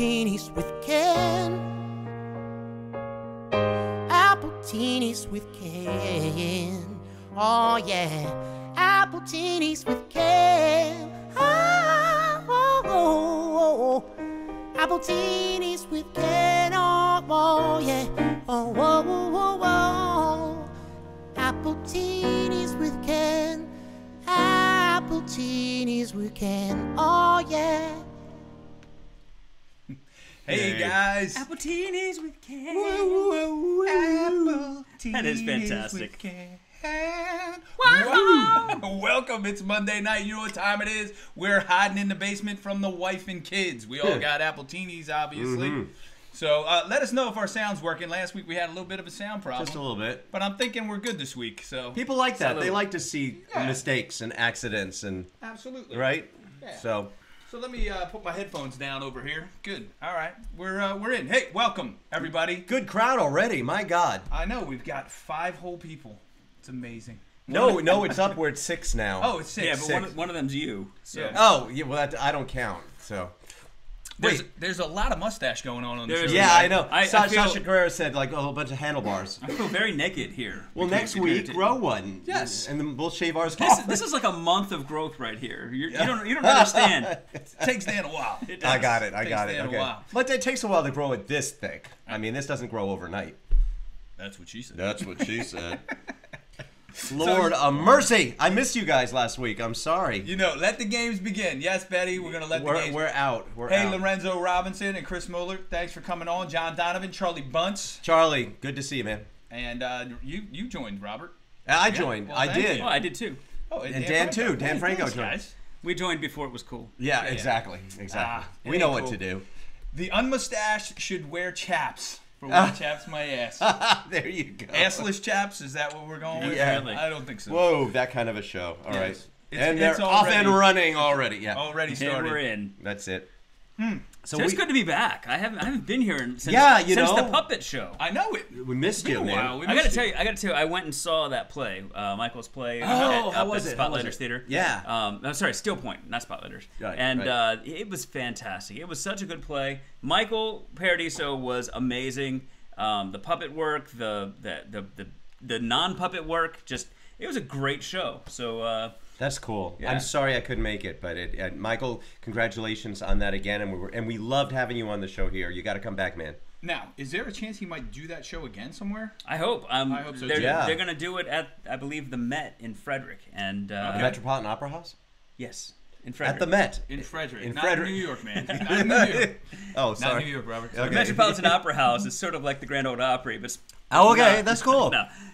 Appletinis with Ken. Appletinis with Ken. Oh yeah, Appletinis with Ken. Oh, oh, oh, oh. Appletinis with Ken. Oh, oh yeah. Oh, oh, oh, oh, oh. Appletinis with Ken. Appletinis with Ken. Oh yeah. Hey guys, Appletinis with Ken. Appletinis That is fantastic. with Ken. Wow. Welcome, it's Monday night. You know what time it is. We're hiding in the basement from the wife and kids. We all got Appletinis, obviously. So let us know if our sound's working. Last week we had a little bit of a sound problem. Just a little bit. But I'm thinking we're good this week. So People like that. They like to see mistakes and accidents and absolutely. right. Yeah. So let me put my headphones down over here. Good. All right. We're in. Hey, welcome everybody. good crowd already. My God. I know we've got 5 whole people. It's amazing. No, it's up. We're at 6 now. Oh, it's 6. Yeah, but one of them's you. So. Yeah. Oh, yeah. Well, I don't count. So. There's a lot of mustache going on the show. Yeah, I know. I Sasha Guerrero said like a whole bunch of handlebars. I feel very naked here. Well, next week grow one. Yes. and then we'll shave ours off. This is like a month of growth right here. You don't understand. It takes Dan a while. It does. I got it. Takes Dan a Okay. while. But it takes a while to grow it this thick. I mean, this doesn't grow overnight. That's what she said. That's what she said. Lord of mercy! I missed you guys last week. I'm sorry. You know, let the games begin. Yes, Betty, we're going to let the games We're out. Hey, Lorenzo Robinson and Chris Mueller, thanks for coming on. John Donovan, Charlie Bunce. Charlie, good to see you, man. And you joined, Robert. I joined. Well, I thank did. you. Oh, I did too. Oh, And Dan too. Dan Franco Thanks, joined. guys. We joined before it was cool. Yeah, exactly. We know what to do. The unmustached should wear chaps. For what chaps my ass. There you go. Assless chaps, is that what we're going with? Yeah. Really. I don't think so. Whoa, that kind of a show. All right. Yes. And It's they're off already- and running already. Yeah. Already And started. we're in. That's it. So it's good to be back. I haven't been here since you since know. the puppet show. I know it. We missed you, Been a man. while. We I gotta missed tell you. you, I went and saw that play, Michael's play how up was at it? How was Spotlighters it? Theater. Yeah. I'm sorry, Steel Point, not Spotlighters. Right, and right. It was fantastic. It was such a good play. Michael Paradiso was amazing. The puppet work, the non-puppet work, it was a great show. So That's cool. Yeah. I'm sorry I couldn't make it, but Michael, congratulations on that again, and we loved having you on the show here. You got to come back, man. Now, is there a chance he might do that show again somewhere? I hope. I hope so, They're, too. Yeah. they're going to do it at, I believe, the Met in Frederick. And The Metropolitan Opera House yes, in Frederick. at the Met In Frederick. In Not Frederick. in New York, man. Not in New York. Oh, Not sorry. New York, Robert. Okay. The Metropolitan Opera House is sort of like the Grand Ole Opry, but Oh, okay, that's cool.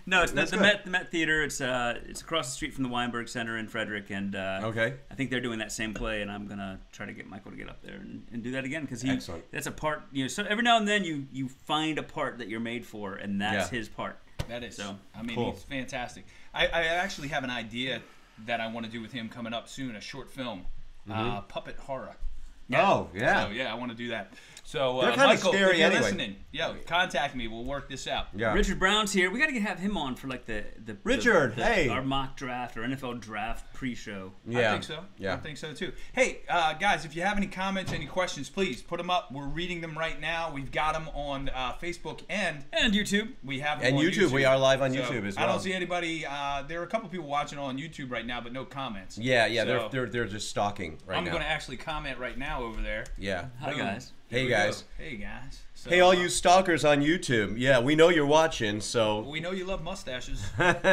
no, it's That's the good. Met Theater. It's across the street from the Weinberg Center in Frederick, and Okay. I think they're doing that same play, and I'm gonna try to get Michael to get up there and do that again because Excellent. that's a part. So every now and then you find a part that you're made for, and that's Yeah. his part. That is. So, I mean, cool. he's fantastic. I actually have an idea that I want to do with him coming up soon, a short film. Puppet horror. Oh, yeah. So, yeah, I want to do that. So, They're kinda Michael, scary if you're anyway. listening, contact me. We'll work this out. Yeah. Richard Brown's here. We got to have him on for like the Richard, hey. our mock draft or NFL draft pre-show. Yeah. I think so. Yeah. I think so too. Hey, guys, if you have any comments, any questions, please put them up. We're reading them right now. We've got them on Facebook and YouTube. we have them And on YouTube. We are live on So, YouTube as I well. don't see anybody. There are a couple people watching on YouTube right now, but no comments. Yeah, So, they're just stalking right I'm now. going to actually comment right now over there. Yeah. Hi Boom. guys. Hey, Here we guys. go. Hey guys. So, Hey, all you stalkers on YouTube. Yeah, we know you're watching, so We know you love mustaches. Hop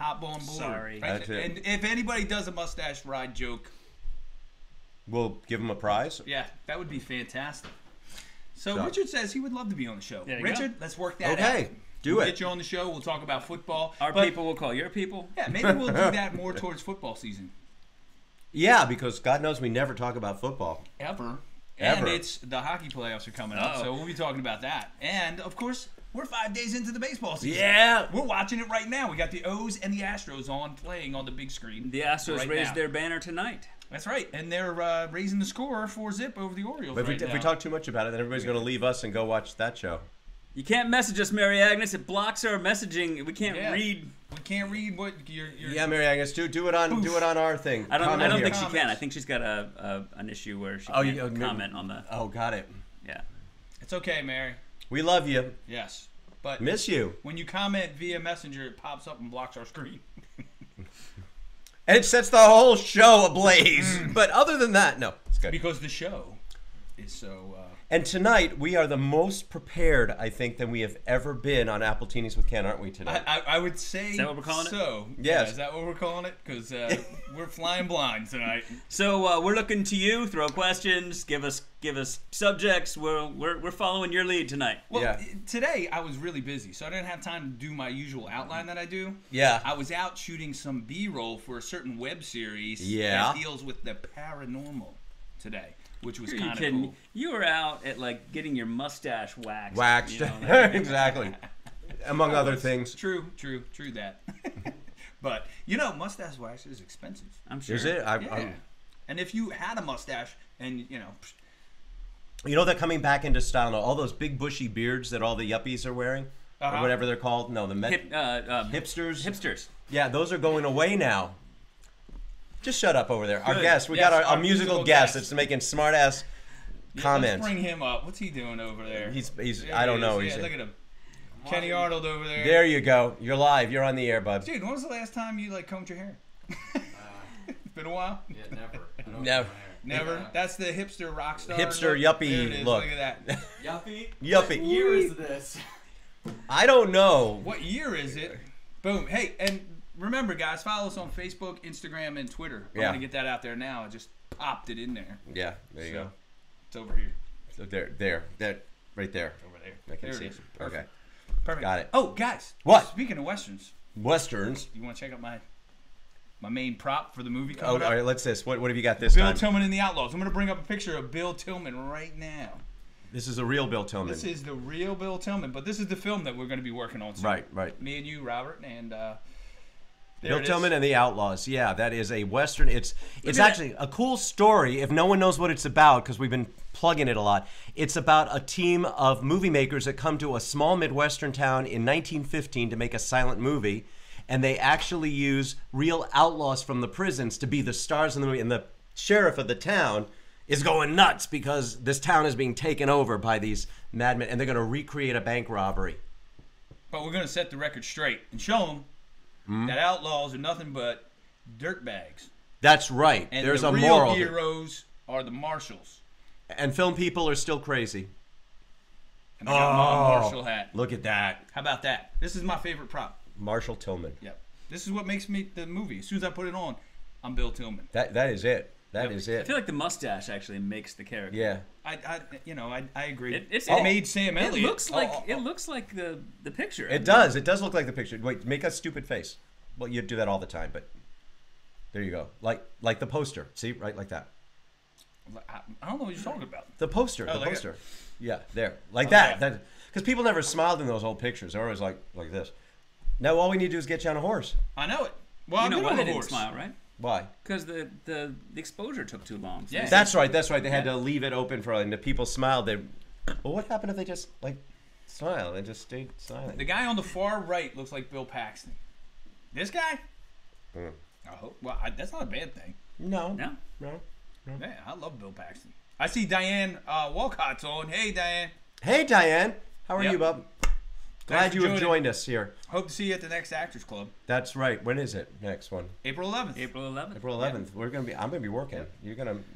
on board. Sorry. Right? That's it. And if anybody does a mustache ride joke, we'll give them a prize. yeah, that would be fantastic. So So- Richard says he would love to be on the show. There you Richard, let's work that out. Okay, do We'll it. Get you on the show. We'll talk about football. Our But, people will call your people. Yeah, maybe we'll do that more towards football season. Yeah, because God knows we never talk about football. Ever. Ever. And it's the hockey playoffs are coming up, Uh-oh. so we'll be talking about that. And of course, we're 5 days into the baseball season. Yeah. We're watching it right now. We got the O's and the Astros on playing on the big screen. The Astros right raised now. their banner tonight. That's right, and they're raising the score 4-0 over the Orioles But right if we now. talk too much about it, then everybody's going to leave us and go watch that show. You can't message us, Mary Agnes. It blocks our messaging. We can't Yeah. read. We can't read what you're Yeah, Mary Agnes, do it on our thing. I don't Comment think here. she can. I think she's got an issue where she Oh, can't you- comment on the. Oh, got it. Yeah. It's okay, Mary. We love you. Yes. But Miss you. when you comment via Messenger, it pops up and blocks our screen. And it sets the whole show ablaze. But other than that, no. It's good. Because the show is so... And tonight, we are the most prepared, I think, than we have ever been on Appletinis with Ken, aren't we, tonight? I would say Is that what we're calling it? so. Yes. Yeah, is that what we're calling it? Because we're flying blind tonight. So we're looking to you. Throw questions. Give us subjects. We're following your lead tonight. Well, Yeah. today I was really busy, so I didn't have time to do my usual outline that I do. Yeah. I was out shooting some B-roll for a certain web series Yeah. that deals with the paranormal today, which was Are you kind of kidding? cool. You were out at like getting your mustache waxed. Waxed. You know, like- Exactly. Among other things. True that. But, mustache wax is expensive. I'm sure. Is it? Yeah. And if you had a mustache and, You know they're coming back into style now. All those big bushy beards that all the yuppies are wearing, or whatever they're called. No, the hipsters. Hipsters. Yeah, those are going away now. Just shut up over there. Our Good. guest, we Yes, got our our musical musical guest guest. that's making smart ass comments. Let's bring him up. What's he doing over there? He's There I don't he know. is. He's Yeah, look at him. Kenny Arnold over there. there. You go. You're live. You're on the air, bud. Dude, when was the last time you combed your hair? It's been a while. Yeah, never. I don't Never. have Never. Yeah. That's the hipster rock star. Hipster look. yuppie There it is. look. Look at that. Yuppie? Yuppie. What year is this? I don't know. What year is it? Boom. Hey, and remember, guys, follow us on Facebook, Instagram, and Twitter. I'm Yeah. gonna get that out there now. I just popped it in there. Yeah, there you go. It's over here. So that right there. Over there. I can there see. it is. Okay. Perfect. Perfect. Got it. Oh, guys. What? Speaking of westerns, Westerns. you want to check out my main prop for the movie Oh, coming all up? right. Let's this. What have you got this Bill time? Tillman and the Outlaws. I'm going to bring up a picture of Bill Tillman right now. This is a real Bill Tillman. This is the real Bill Tillman, but this is the film that we're going to be working on soon. Right. Me and you, Robert, and Bill Tillman and the Outlaws. Yeah, that is a Western. It's at actually a cool story if no one knows what it's about, because we've been plugging it a lot. It's about a team of movie makers that come to a small Midwestern town in 1915 to make a silent movie, and they actually use real outlaws from the prisons to be the stars in the movie. And the sheriff of the town is going nuts because this town is being taken over by these madmen, and they're going to recreate a bank robbery. But we're going to set the record straight and show them that outlaws are nothing but dirtbags. That's right. And There's the a real moral. heroes are the marshals. And film people are still crazy. And I got my Marshall hat. Look at that. How about that? This is my favorite prop. Marshall Tillman. Yep. This is what makes me the movie. As soon as I put it on, I'm Bill Tillman. That is it. That is I it. feel like the mustache actually makes the character. Yeah. I agree. It made Sam It Elliott. looks like the picture. It does. It does look like the picture. Wait, make a stupid face. Well, you do that all the time, but there you go. Like the poster. See, right, like that. I don't know what you're talking about. The poster. Oh, The like poster. Yeah, there, like Oh, that. yeah. That because people never smiled in those old pictures. They're always like this. Now all we need to do is get you on a horse. I know it. Well, You I'm know good why on they a didn't horse. smile, right? Why? Because the exposure took too long. So Yeah. That's right. That's right. They had to leave it open for, and the people smiled. Well, what happened if they just smile and just stayed silent? The guy on the far right looks like Bill Paxton. This guy? Mm. I hope. Well, that's not a bad thing. No. No. Yeah, I love Bill Paxton. I see Diane Walcott's on. Hey, Diane. Hey, Diane. How are Yep. you, bub? Glad for you have joining. joined us here. Hope to see you at the next Actors Club, That's right. When is it? Next one. April 11th. April 11th. April 11th. I'm gonna be working.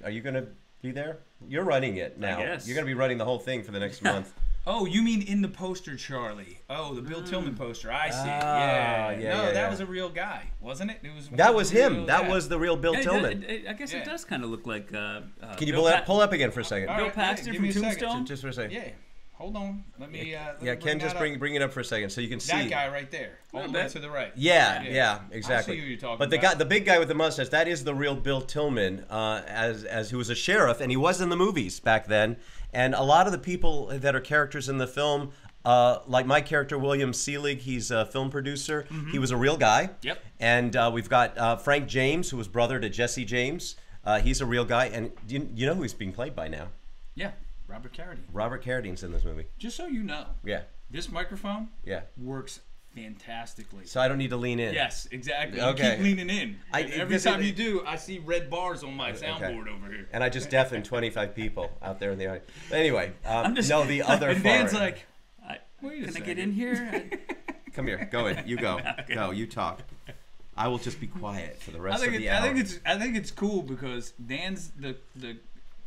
Are you gonna be there? You're running it now. guess. You're gonna be running the whole thing for the next month. Oh, you mean in the poster, Charlie? Oh, the Bill Tillman poster. I see. Ah, Yeah. yeah, No, yeah, that yeah. was a real guy, wasn't it? It was. That was him. real- That yeah. was the real Bill Yeah, Tillman. I guess Yeah. it does kind of look like. Can you Bill pull up again for a second? All Bill right, Paxton give from me a second. Tombstone? Just for a second. Yeah. Hold on. Let me. Yeah, Ken, just bring it up for a second so you can see. that guy right there, all the way bet. to the right. Yeah, exactly. I see who you're talking but about. the big guy with the mustache, that is the real Bill Tillman, as who was a sheriff, and he was in the movies back then. And a lot of the people that are characters in the film, like my character William Seelig, he's a film producer. He was a real guy. Yep. And we've got Frank James, who was brother to Jesse James. He's a real guy, and you know who he's being played by now? Yeah, Robert Carradine. Robert Carradine's in this movie. Just so you know, Yeah, this microphone yeah. works fantastically. So I don't need to lean in. Yes, exactly. Okay. You keep leaning in. And every this time is- you do, I see red bars on my soundboard over here. And I just deafened 25 people out there in the audience. But anyway, just- no, the other And far Dan's end. like, wait a Can I second. get in here? Come here. Go in. You go. Go. You talk. I will just be quiet for the rest of the hour. I think it's cool because Dan's the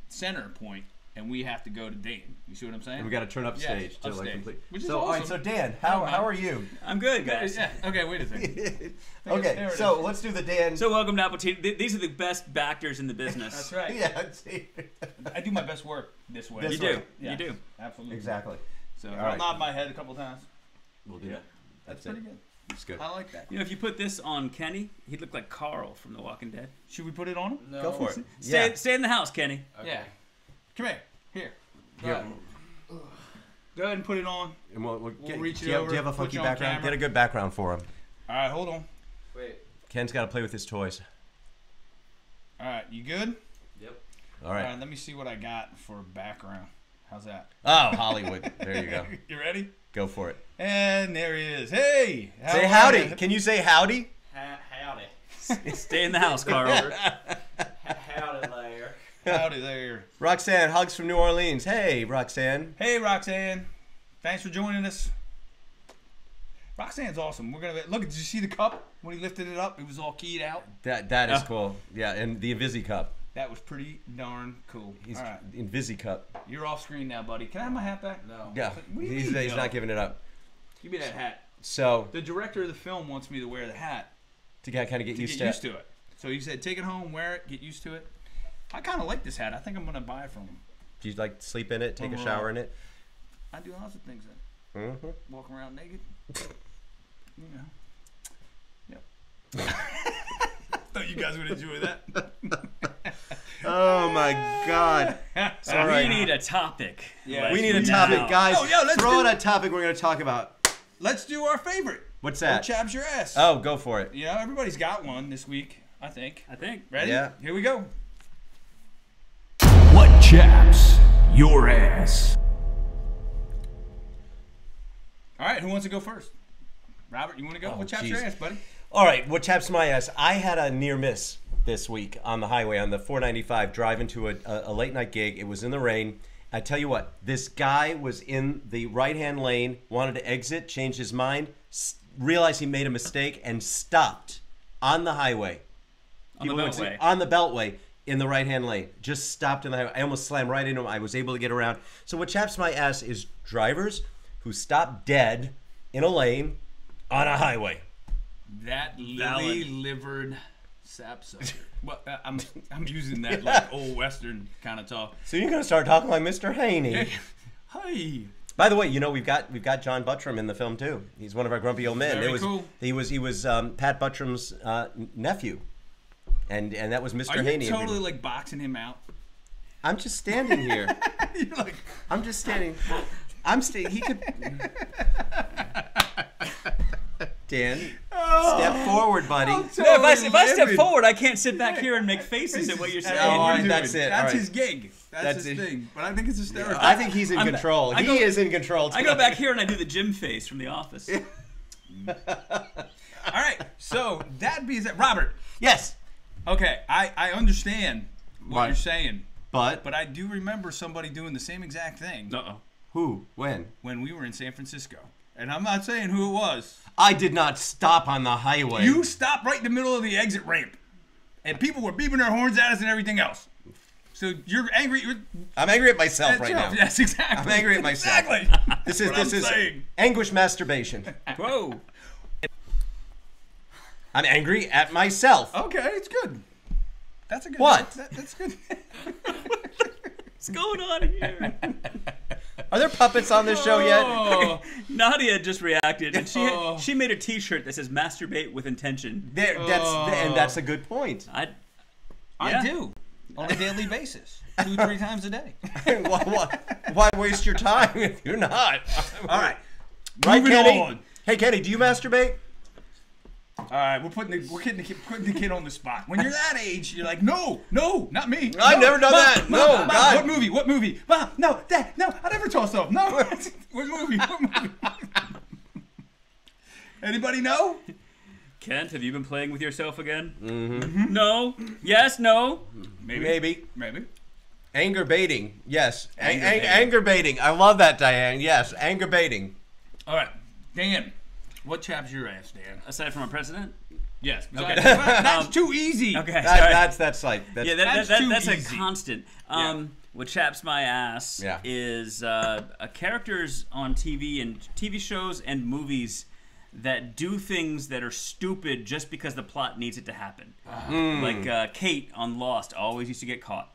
center point, and we have to go to Dan. You see what I'm saying? And we got to turn up Yes, stage to like upstage. complete. Which is so, all right. awesome. So Dan, how are you? I'm good, guys. Yeah. Okay. Wait a second. Okay. there it So is. let's do the Dan. So welcome to Appletini. These are the best backers in the business. That's right. yeah. See. I do my best work this way. This You way. do. Yeah, You do. Absolutely. Exactly. So All I'll right. nod my head a couple times. We'll do Yeah. that. That's Pretty it. good. It's good. I like that. You know, if you put this on Kenny, he'd look like Carl from The Walking Dead. Should we put it on him? No. Go for it. Stay, Yeah. stay in the house, Kenny. Okay. Yeah. Come here. Here. Go Here. ahead. Go ahead and put it on. And we'll get, reach do, it you have, over, do you have a put funky you on background? camera. Get a good background for him. All right. Hold on. Wait. Ken's got to play with his toys. All right. You good? Yep. All right. All right. Let me see what I got for background. How's that? Oh, Hollywood. There you go. You ready? Go for it. And there he is. Hey. how Say are howdy. you? Can you say howdy? Howdy. Stay in the house, Carl. Howdy there. Howdy there. Roxanne, hugs from New Orleans. Hey, Roxanne. Hey, Roxanne. Thanks for joining us. Roxanne's awesome. We're gonna look. Did you see the cup when he lifted it up? It was all keyed out. That is cool. Yeah, and the Invisi Cup. That was pretty darn cool. He's All right, Invisi Cup. you're off screen now, buddy. Can I have my hat back? No. Yeah, What do you he's mean, no? not giving it up. Give me that hat. So The director of the film wants me to wear the hat to kind of get to used get to used to it. So he said, take it home, wear it, get used to it. I kind of like this hat. I think I'm gonna buy it from him. Do you like sleep in it, take a Overall. shower in it? I do lots of things in it. Mm-hmm. Walk around naked. You know. Yep. Thought you guys would enjoy that. Oh my God! So All we right. need a topic. Yeah. We need a Now. topic, guys. Oh, yeah, let's throw do out a topic we're going to talk about. Let's do our favorite. What's Or that? Chaps your ass. Oh, go for it. You know, everybody's got one this week, I think. I think. Ready? Yeah. Here we go. What chaps your ass? All right, who wants to go first? Robert, you want to go? Oh, What chaps your geez. ass, buddy? All right, what chaps my ass? I had a near miss this week on the highway on the 495 driving to a late night gig. It was in the rain. I tell you what, this guy was in the right-hand lane, wanted to exit, changed his mind, realized he made a mistake, and stopped on the highway. On the People would say- beltway. On the beltway in the right-hand lane. Just stopped in the highway. I almost slammed right into him. I was able to get around. So what chaps my ass is drivers who stop dead in a lane on a highway. That Valid. lily-livered sapsucker. Well, I'm using that like old Western kind of talk. So you're gonna start talking like Mr. Haney. Hey. By the way, you know we've got John Buttram in the film too. He's one of our grumpy old men. Very cool. He was Pat Buttram's nephew, and that was Mr. Are Haney. you totally like boxing him out? I'm just standing here. You're like, I'm just standing. He could. Dan, step forward, buddy. No, if I step forward, I can't sit back here and make faces at what you're saying. all right, Doing. that's it. That's All right. his gig. That's That's his it. thing. But I think it's hysterical. I think he's in control. I He go- is in control. I go tonight. back here and I do the Jim face from The Office. All right. So that being said, Robert. Yes, Okay, I understand what What? you're saying, but but I do remember somebody doing the same exact thing Uh-oh. who? When? when we were in San Francisco. And I'm not saying who it was. I did not stop on the highway. You stopped right in the middle of the exit ramp, and people were beeping their horns at us and everything else. So you're angry. I'm angry at myself right now. Yes, exactly. I'm angry at myself. Exactly. This is What I'm this is saying. anguish masturbation. Whoa. I'm angry at myself. Okay, it's good. That's a good. What? That's good. What's going on here? Are there puppets on this show yet? Oh, Nadia just reacted, and Oh. she made a T-shirt that says "Masturbate with intention." That's a good point. I I do on a daily basis, 2-3 times a day. Why waste your time if you're not? All right. Right, Moving Kenny? on. Hey, Kenny, do you masturbate? All right, we're putting the kid on the spot. When you're that age, you're like, no, not me. I've No, never done Mom, that. Mom, No, Mom, God. What movie? Mom, no, Dad, no, I never tossed off. No, what movie? Anybody know? Kent, have you been playing with yourself again? Mm-hmm. No. Yes. No. Maybe. Maybe. Anger baiting. Yes. Anger Anger baiting. I love that, Diane. Yes. Anger baiting. All right, Dan. What chaps your ass, Dan? Aside from our president. Yes. Okay. That's too easy. Okay. sorry. That's like Yeah, That's that's too a easy. constant. Yeah. What chaps my ass Yeah. is characters on TV and TV shows and movies that do things that are stupid just because the plot needs it to happen. Like Kate on Lost always used to get caught.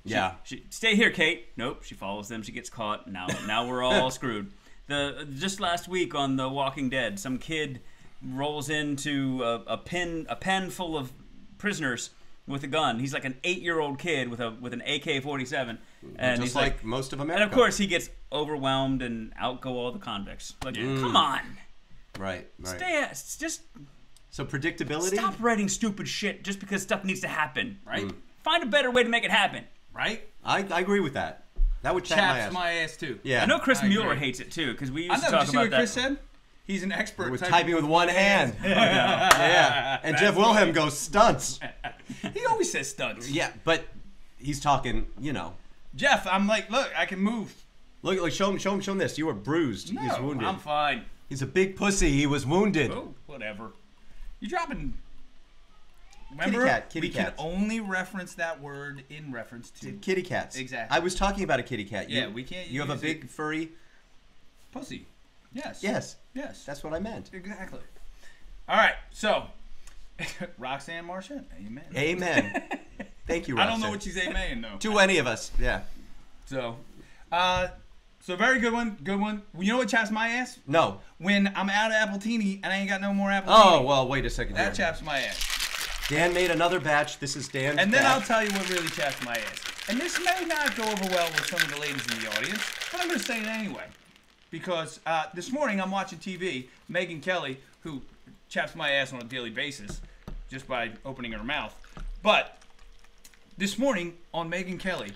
Yeah. She, stay here, Kate. Nope, she follows them. She gets caught. Now we're all screwed. Just last week on The Walking Dead, some kid rolls into a pen full of prisoners with a gun. He's like an 8-year-old kid with an AK-47, and Just he's like most of America. and of course he gets overwhelmed, and out go all the convicts. Like, come on, Right. just So predictability. stop writing stupid shit just because stuff needs to happen. Right? Find a better way to make it happen. Right? I agree with that. That would chat my Chaps ass. my ass too. Yeah. I know Chris I agree. Mueller hates it too because we I used know. to Did talk you see about what that. Chris said? He's an expert. We're typing with one hand. Yeah. And Jeff Wilhelm goes stunts. He always says stunts. Yeah, but he's talking. Jeff, I'm like, look, I can move. Look, show him this. You were bruised. No, He's wounded. I'm fine. He's a big pussy. He was wounded. Oh, whatever. You dropping? Remember, Kitty we cats. can only reference that word in reference to Kitty cats. Exactly. I was talking about a kitty cat. Yeah, we can't You have a use big it. furry. pussy. Yes. Yes, Yes. that's what I meant. Exactly. All right. So, Roxanne Marchand. Amen. Amen. Thank you, I Roxanne. don't know what she's amen though. To any of us. Yeah. So, so very good one. Good one. You know what chaps my ass? No. When I'm out of Appletini and I ain't got no more Appletini. Oh well. Wait a second. That here. chaps my ass. Dan made another batch. This is Dan's And then I'll batch. tell you what really chaps my ass. And this may not go over well with some of the ladies in the audience, but I'm going to say it anyway. Because this morning I'm watching TV, Megyn Kelly, who chaps my ass on a daily basis just by opening her mouth. But this morning on Megyn Kelly,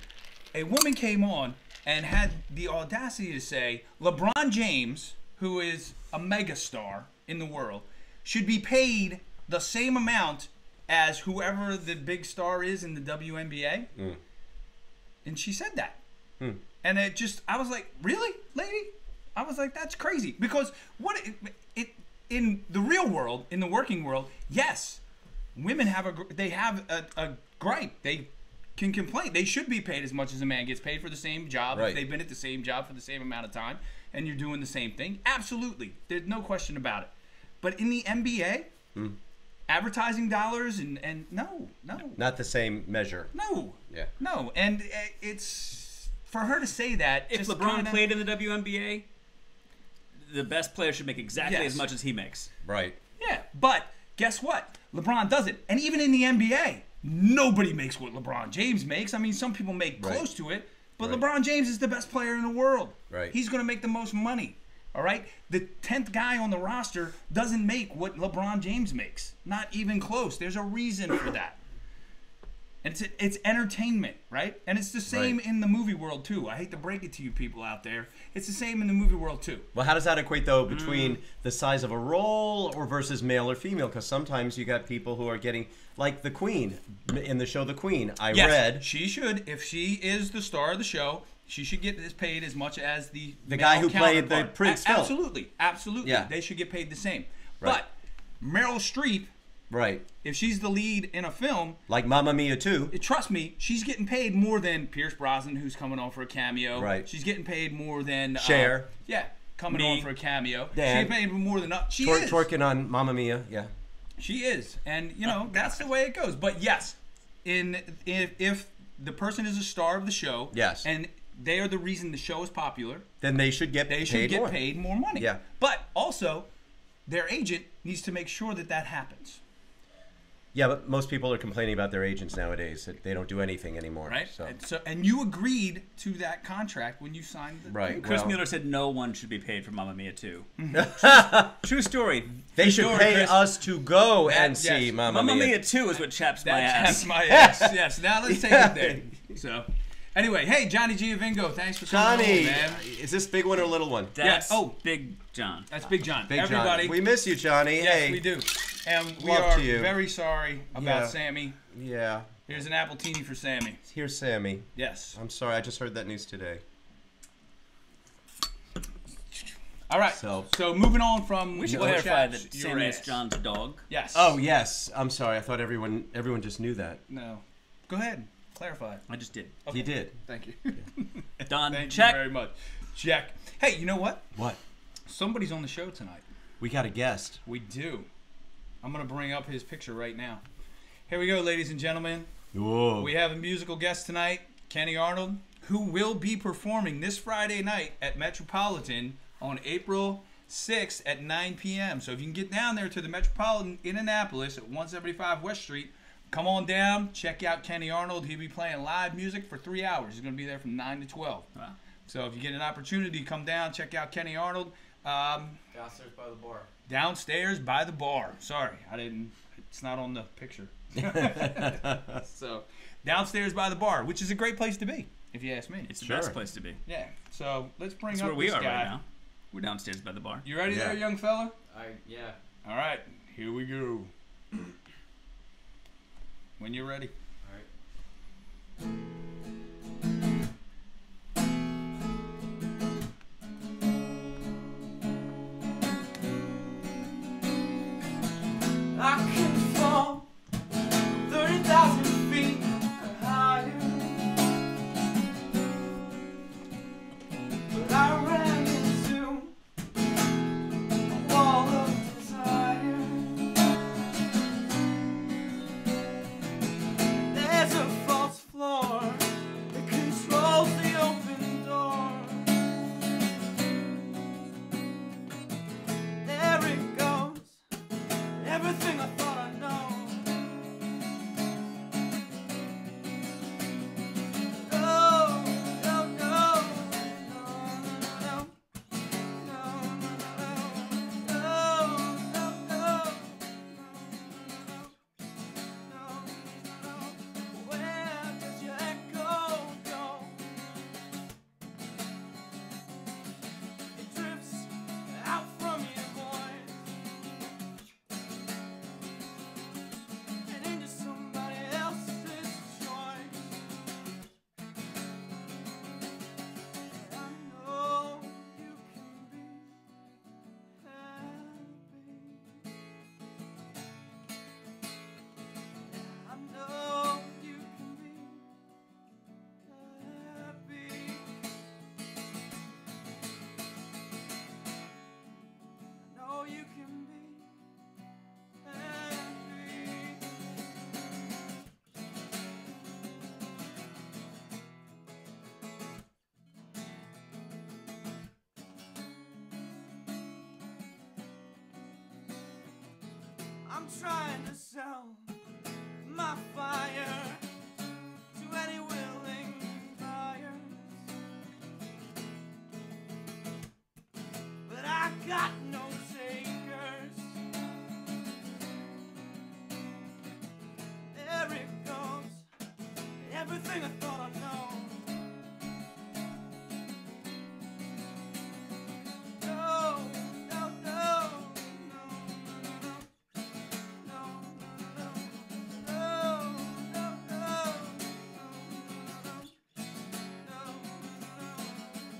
a woman came on and had the audacity to say LeBron James, who is a megastar in the world, should be paid the same amount as whoever the big star is in the WNBA. And she said that. And I was like, really, lady? I was like, that's crazy. Because it in the real world, in the working world, yes, women have a gripe. They can complain. They should be paid as much as a man gets paid for the same job. Right. If they've been at the same job for the same amount of time and you're doing the same thing. Absolutely. There's no question about it. But in the NBA, advertising dollars and no. Not the same measure. No. Yeah. No. And it's for her to say that. If just LeBron kinda, played in the WNBA, the best player should make exactly Yes. as much as he makes. Right. Yeah. But guess what? LeBron does it. And even in the NBA, nobody makes what LeBron James makes. I mean, some people make Right. close to it, but Right. LeBron James is the best player in the world. Right. He's going to make the most money. All right? The 10th guy on the roster doesn't make what LeBron James makes. Not even close. There's a reason for that. And it's entertainment, right? And it's the same Right. in the movie world, too. I hate to break it to you people out there. It's the same in the movie world, too. Well, how does that equate though between the size of a role or versus male or female? Because sometimes you got people who are getting like the Queen in the show The Queen. I Yes, read she should. If she is the star of the show, she should get paid as much as the guy male who played the counterpart. Prince Philip. Absolutely, absolutely. Yeah. They should get paid the same. Right. But Meryl Streep, right, if she's the lead in a film, like Mamma Mia too. trust me, she's getting paid more than Pierce Brosnan, who's coming on for a cameo. Right. She's getting paid more than Cher. Yeah, coming Me. on for a cameo. Dan. She's paid more than she is. Twerking on Mamma Mia. Yeah. She is, and you know that's the way it goes. But yes, if the person is a star of the show, Yes. and they are the reason the show is popular, Then they should get they should get more. paid more money. Yeah. But also, their agent needs to make sure that that happens. Yeah, but most people are complaining about their agents nowadays that they don't do anything anymore. Right. So. And you agreed to that contract when you signed the Right. Chris well, Mueller said no one should be paid for Mamma Mia 2. True story. They True should story, pay Chris. us to go That- and see yes. Mamma Mamma Mia. Mia 2 is what chaps my That's ass. my ass. Yes. Now let's take it there. So, Anyway, hey, Johnny Giovingo, thanks for coming Johnny, on, man. is this big one or little one? That's Oh. Big John. That's Big John. Big Everybody, Johnny. We miss you, Johnny. yes, hey. we do. And we Love are to you. very sorry about Yeah. Sammy. Yeah. Here's an Appletini for Sammy. Here's Sammy. Yes. I'm sorry, I just heard that news today. All right. So- So moving on from We should what clarify Chaps, that your Sammy is ass. John's dog. Yes. Oh yes, I'm sorry. I thought everyone just knew that. No. Go ahead. Clarify. I just did. Okay. He did. Thank you. Done. Thank Check. you very much. Check. Hey, you know what? What? Somebody's on the show tonight. We got a guest. We do. I'm going to bring up his picture right now. Here we go, ladies and gentlemen. Whoa. We have a musical guest tonight, Kenny Arnold, who will be performing this Friday night at Metropolitan on April 6th at 9 p.m. So if you can get down there to the Metropolitan in Annapolis at 175 West Street, come on down, check out Kenny Arnold. He'll be playing live music for 3 hours. He's going to be there from 9 to 12. Wow. So if you get an opportunity, come down, check out Kenny Arnold. Downstairs by the bar. Downstairs by the bar. Sorry, it's not on the picture. So, downstairs by the bar, which is a great place to be, if you ask me. It's the Sure. best place to be. Yeah. So, let's bring That's up where we this are guy. right now. We're downstairs by the bar. You ready Yeah. there, young fella? Yeah. All right, here we go. When you're ready. All right. I can fall 30,000 feet or higher, but I ran into a wall of desire. There's a false floor that controls the open door. There it goes, everything I thought I know. No, no, no, no, no, no, no, no. Where does your echo go? It drifts out from your voice and into somebody else's choice. I know you can be happy. I know you can be happy. I know you can be happy. I'm trying to sell my fire to any willing buyers, but I got no takers. There it goes, everything I thought I know. No, no, no, no, no, no, no, no, no, no.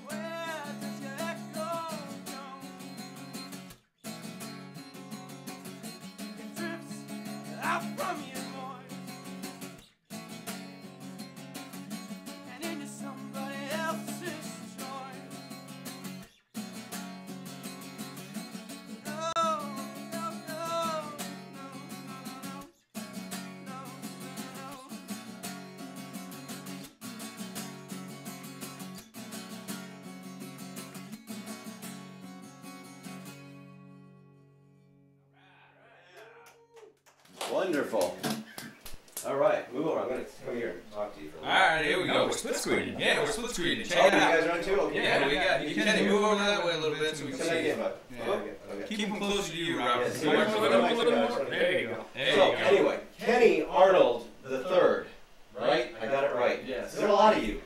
Where does your echo go? It drifts out from your voice and into somebody else's choice. No, no, no, no, no, no, no. Wonderful. All right, move over. I'm gonna come here and talk to you for a All little. right, here we go. We're split screening. Yeah, we're split screening. Oh, Check you it out. guys are on too? Okay. Yeah, we got. You can move over that way a little bit so we can Come see back you. in, bud. Yeah. Okay. Keep them closer to you, Robert. Yes, here. There you go. There you So go. anyway, Kenny Arnold the third, right? I got it right. Yes. There are a lot of you.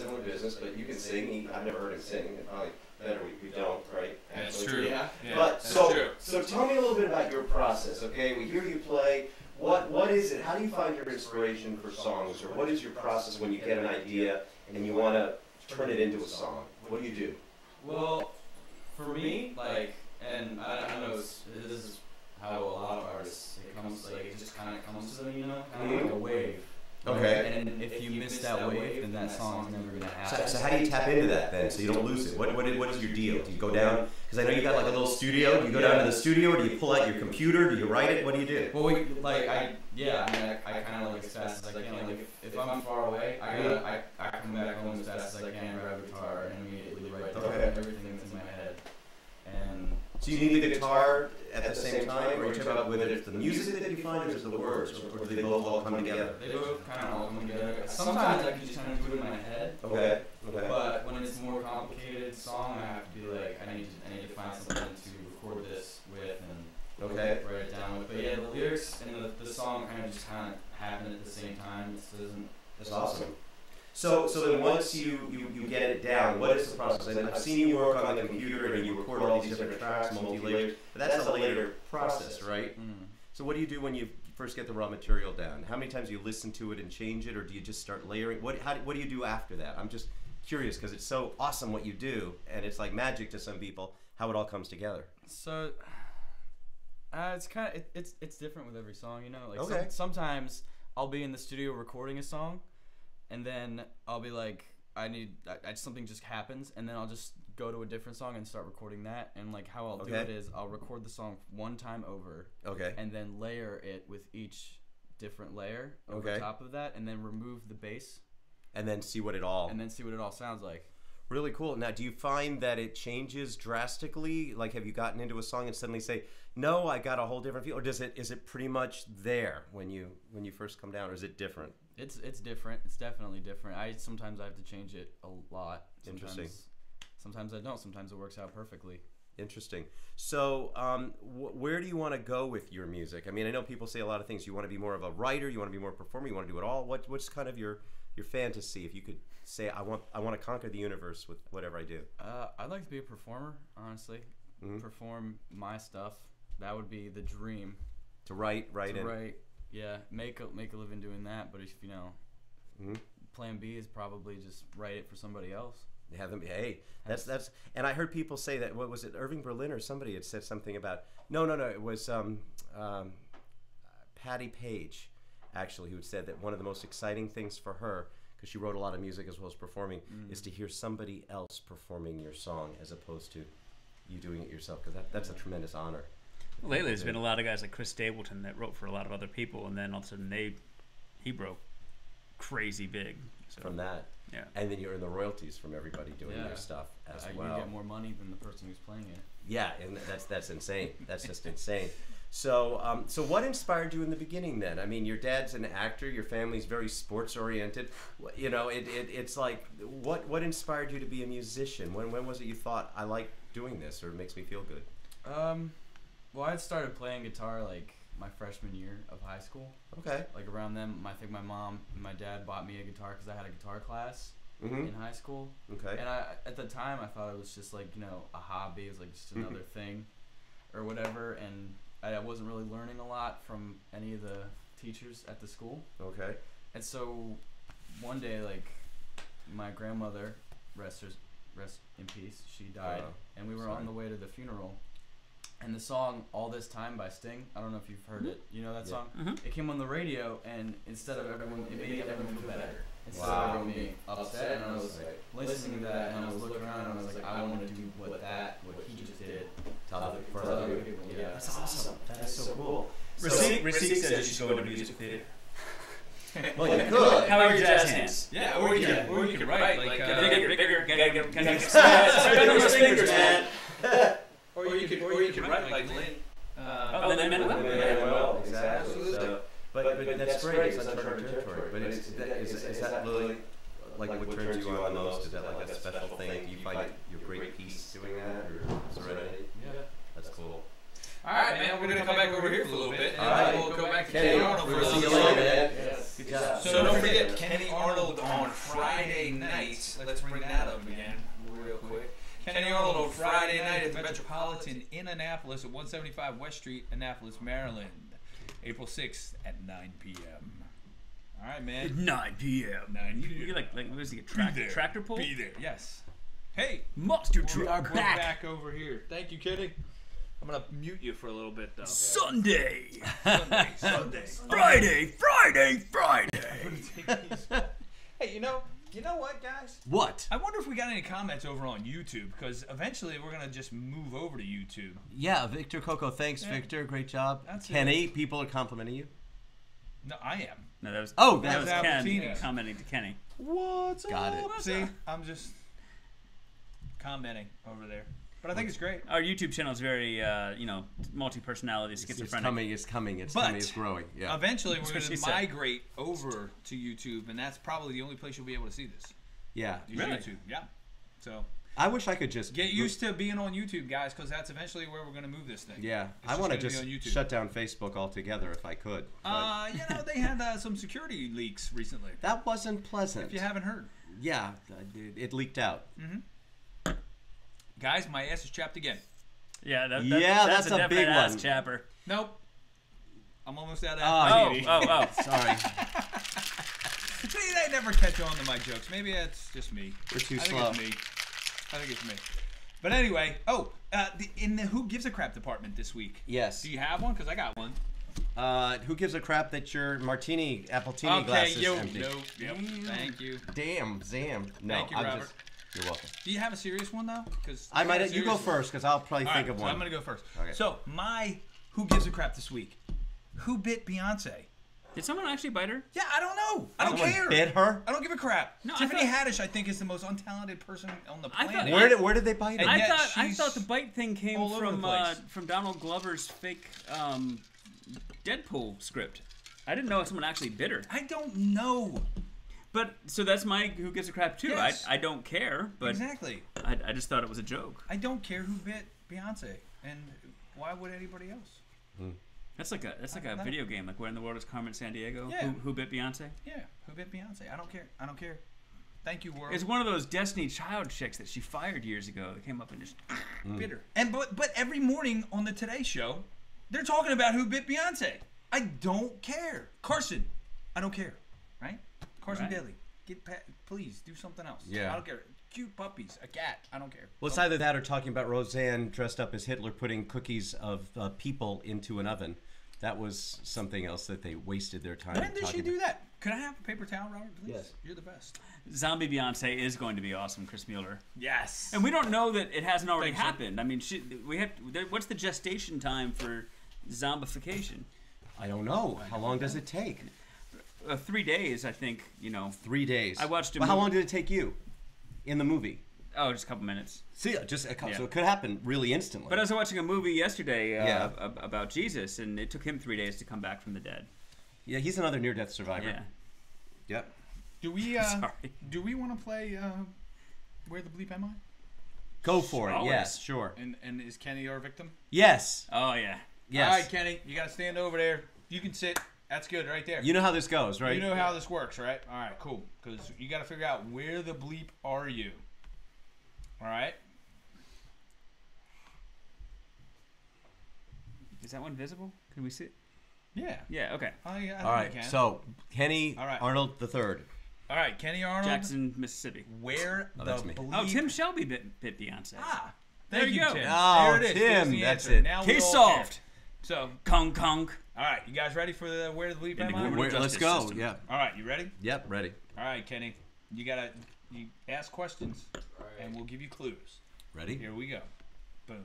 similar business, but you can sing. I've never heard him sing. And probably better we don't, right? That's true. Yeah. Yeah, But that's so true. so tell me a little bit about your process. Okay, we hear you play. What is it? How do you find your inspiration for songs, or what is your process when you get an idea and you want to turn it into a song? What do you do? Well, for me, like, and I know this is how a lot of artists, it just kind of comes to them, you know, kind of like a wave. Okay. And if you miss that wave, then that song's never gonna happen. So how do you tap into that then, so you don't lose it? What is your deal? Do you go down? Because I know you got like a little studio. Do you go down to the studio, or do you pull out your computer? Do you write it? What do you do? Well, I kind of like as fast as I can. Like if I'm far away, I come back home as fast as I can, grab a guitar, and immediately write down everything that's in my head. And So you need the guitar at the same time, or are you talking about whether it's the music that you find, or is it the words, or do they both all come together? they both kind of all come together. Sometimes I can just kind of do it in my head. Okay. But when it's a more complicated song, I have to be like, I need to find something to record this with and Okay. write it down with. But yeah, the lyrics and the song kind of happen at the same time. It doesn't. That's awesome. So then once you get it down, what is the process? And I've seen you work on the computer and you record all these different tracks, multi-layers, but that's a later process, right? So what do you do when you first get the raw material down? How many times do you listen to it and change it, or do you just start layering? What do you do after that? I'm just curious because it's so awesome what you do, and it's like magic to some people how it all comes together. So it's kind of it's different with every song, you know. Like Okay. sometimes I'll be in the studio recording a song, and then I'll be like, something just happens, and then I'll just go to a different song and start recording that. And like how I'll do it is I'll record the song one time over, and then layer it with each different layer over top of that, and then remove the bass, and then see what it all sounds like. Really cool. Now, do you find that it changes drastically? Like, have you gotten into a song and suddenly say, "No, I got a whole different feel," or is it pretty much there when you first come down, or is it different? It's different. It's definitely different. Sometimes I have to change it a lot. Interesting. Sometimes I don't. Sometimes it works out perfectly. Interesting. So, where do you want to go with your music? I mean, I know people say a lot of things. You want to be more of a writer. You want to be more a performer. You want to do it all. What's kind of your fantasy? If you could say, I want to conquer the universe with whatever I do. I'd like to be a performer, honestly. Perform my stuff. That would be the dream. To write. Yeah, make a living doing that. But if plan B is probably just write it for somebody else. Have them. Hey, that's. And I heard people say that. What was it? Irving Berlin or somebody had said something about. No. It was Patty Page, actually, who had said that one of the most exciting things for her, because she wrote a lot of music as well as performing, is to hear somebody else performing your song as opposed to you doing it yourself. Because that's a tremendous honor. Lately, there's been a lot of guys like Chris Stapleton that wrote for a lot of other people, and then all of a sudden he broke crazy big. So, from that. Yeah. And then you earn the royalties from everybody doing your stuff as well. You get more money than the person who's playing it. Yeah, and that's insane. That's just insane. So, so what inspired you in the beginning then? I mean, your dad's an actor. Your family's very sports oriented. You know, it's like what inspired you to be a musician? When was it you thought I like doing this, or it makes me feel good? Well, I had started playing guitar like my freshman year of high school. Okay. Like around then, I think my mom and my dad bought me a guitar because I had a guitar class in high school. Okay. And at the time, I thought it was just like, a hobby. It was like just another thing or whatever. And I wasn't really learning a lot from any of the teachers at the school. Okay. And so one day, like, my grandmother, rest in peace, she died. And we were on the way to the funeral. And the song "All This Time" by Sting, I don't know if you've heard it. You know that song? It came on the radio, and instead of it made everyone feel better. Instead of everyone being upset, and I was like listening to that, and I was looking around, and I was like, I want to do what he just did. For other people. Yeah. That's awesome. That is so cool. Receipt says you should go into music theater. Well, you could. How are your jazz hands? Yeah, or you could write like bigger, spin on those fingers, man. Or you could write like Lynn. Well, exactly. So, but that's great. It's uncharted territory. But is that really like what turns you on most? Is that like a special thing? Do you find your great piece doing that, or serenity? Yeah. That's cool. All right, man. We're gonna come back over here for a little bit, and All right. we'll go back to Kenny, Toronto for a we'll see little you later, bit. man. Yes. Good Yeah. So don't forget Kenny Arnold on Friday night. Let's bring that up again real quick. Kenny Arnold on Friday night at the Metropolitan in Annapolis at 175 West Street, Annapolis, Maryland. April 6th at 9 p.m. All right, man. 9 p.m. 9 p.m. You like what is he? Be there. Tractor pull? Be there. Yes. Hey, Monster we're truck back over here. Thank you, Kenny. I'm gonna mute you for a little bit though. Sunday. Sunday. Friday. Hey, you know what, guys? What? I wonder if we got any comments over on YouTube, because eventually we're gonna just move over to YouTube. Yeah, Victor Coco. Thanks, Yeah. Victor. Great job. That's Kenny, people are complimenting you. No, I am. No, that was that was was Ken Appletini. commenting to Kenny. What's Got it. up? See, I'm just commenting over there, but I think it's great. Our YouTube channel is very, multi-personality, It's schizophrenic. coming. It's coming. It's But coming. It's growing. Yeah. Eventually, we're what going she to said. migrate over to YouTube, and that's probably the only place you'll be able to see this. Yeah. Is Really? YouTube. Yeah. So I wish I could just get used to being on YouTube, guys, because that's eventually where we're going to move this thing. Yeah, It's I want to gonna be just on YouTube. shut down Facebook altogether if I could. but They had some security leaks recently. that wasn't pleasant. If you haven't heard, Yeah, it leaked out. guys, my ass is chapped again. Yeah, that's a definite big ass one. chapper. Nope. I'm almost out of Oh, Appletini. Sorry, See, they never catch on to my jokes. Maybe that's just me. we're too I think slow. it's me. I think it's me. But anyway, in the Who Gives a Crap department this week. Yes. Do you have one? Because I got one. Who gives a crap that your martini Appletini glass is empty? Yep. Thank you. Damn, Zam. No, Thank you, I'm Robert. just. You're welcome. Do you have a serious one though? Because I might. You go first, because I'll probably think of one. I'm gonna go first. Okay. So my Who Gives a Crap this week? Who bit Beyonce? Did someone actually bite her? Yeah, I don't know. I don't Someone care. bit her? I don't give a crap. No, I Tiffany thought- Haddish, I think, is the most untalented person on the I thought- planet. Where did they bite her? And yet I she's thought the bite thing came all over the place. from Donald Glover's fake Deadpool script. I didn't know someone actually bit her. I don't know. But so that's my Who Gives a Crap too. Yes. I don't care, but Exactly. I just thought it was a joke. I don't care who bit Beyonce, and why would anybody else? That's like a know. video game, like Where in the World is Carmen Sandiego? Yeah. Who bit Beyonce? Yeah, who bit Beyonce? I don't care. I don't care. Thank you, world. It's one of those Destiny Child chicks that she fired years ago that came up and just bit her. And but every morning on the Today Show, they're talking about who bit Beyonce. I don't care. Carson, I don't care. Right? Carson Right. Daly, please do something else. Yeah. I don't care. Cute puppies, a cat. I don't care. Well, it's either that or talking about Roseanne dressed up as Hitler putting cookies of people into an oven. That was something else that they wasted their time When did she talking do about. that? Could I have a paper towel, Robert? Please? Yes. You're the best. Zombie Beyonce is going to be awesome, Chris Mueller. Yes. And we don't know that it hasn't already Thanks, sir. happened. I mean, what's the gestation time for zombification? I don't know. How long does it take? 3 days, I think. 3 days. I watched a Well, how movie- long did it take you in the movie? Oh, just a couple minutes. See, just a couple. Yeah. So it could happen really instantly. But I was watching a movie yesterday Yeah. about Jesus, and it took him 3 days to come back from the dead. Yeah, he's another near-death survivor. Yeah. Yep. Do we Sorry. do we want to play Where the Bleep Am I? Go for it. Always. Yes, sure. And is Kenny our victim? Yes. Oh yeah. Yes. All right, Kenny, you got to stand over there. You can sit. That's good right there. You know how this goes, right? You know how this works, right? All right, cool. Because you got to figure out where the bleep are you. All right? Is that one visible? Can we see it? Yeah. Yeah. Okay. I think All right. we can. So Kenny All right. Arnold III. All right, Kenny Arnold. Jackson, Mississippi. Where Oh, the that's me. bleep... Oh, Tim Shelby bit Beyonce. Ah. There Thank you you, go. Tim. Oh, there it is. Tim, There's the that's answer. it. Now we Case all solved. care. So, Kong Kong. all right, you guys ready for the Where the Bleep In Am the I? criminal Let's justice go. system. Yeah. All right, you ready? Yep. Ready. All right, Kenny. You ask questions, and we'll give you clues. Ready. Here we go. Boom.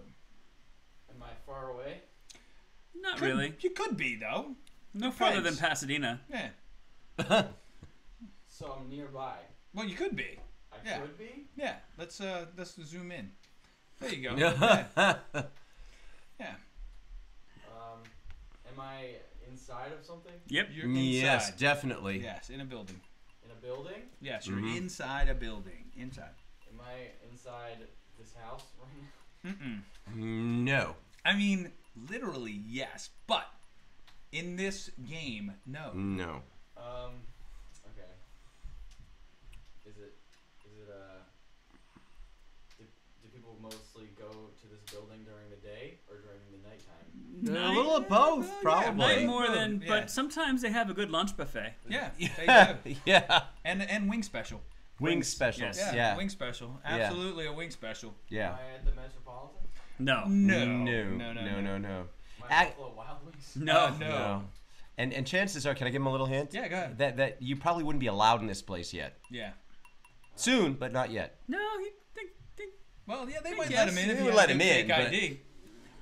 Am I far away? Not really. You could be, though. No farther than Depends. Pasadena. Yeah. So I'm nearby. Well, you could be. I Yeah. could be? Yeah. Let's zoom in. There you go. Yeah. Yeah. Am I inside of something? Yep. You're inside. Yes, definitely. Yes, in a building. In a building? Yes, you're Mhm. inside a building. Inside. Am I inside this house right now? Mm-mm. No. I mean, literally, yes. But in this game, no. No. Is it do people mostly go to this building during the day or during the nighttime? A little of both, probably. Way more than, Yeah. but sometimes they have a good lunch buffet. Yeah, they do. Yeah. And wing special. Wing specials. Yes. Yeah. Wing special. Absolutely a wing special. Yeah. Am I at the Metropolitan? No. No. No. Am I Ac- at Buffalo Wild Wings? No. No. And chances are, can I give him a little hint? Yeah, go ahead. That you probably wouldn't be allowed in this place yet. Yeah. Soon, but not yet. No, he think. Well, yeah, they might guess. let him in if They you would have let him fake in, but- ID.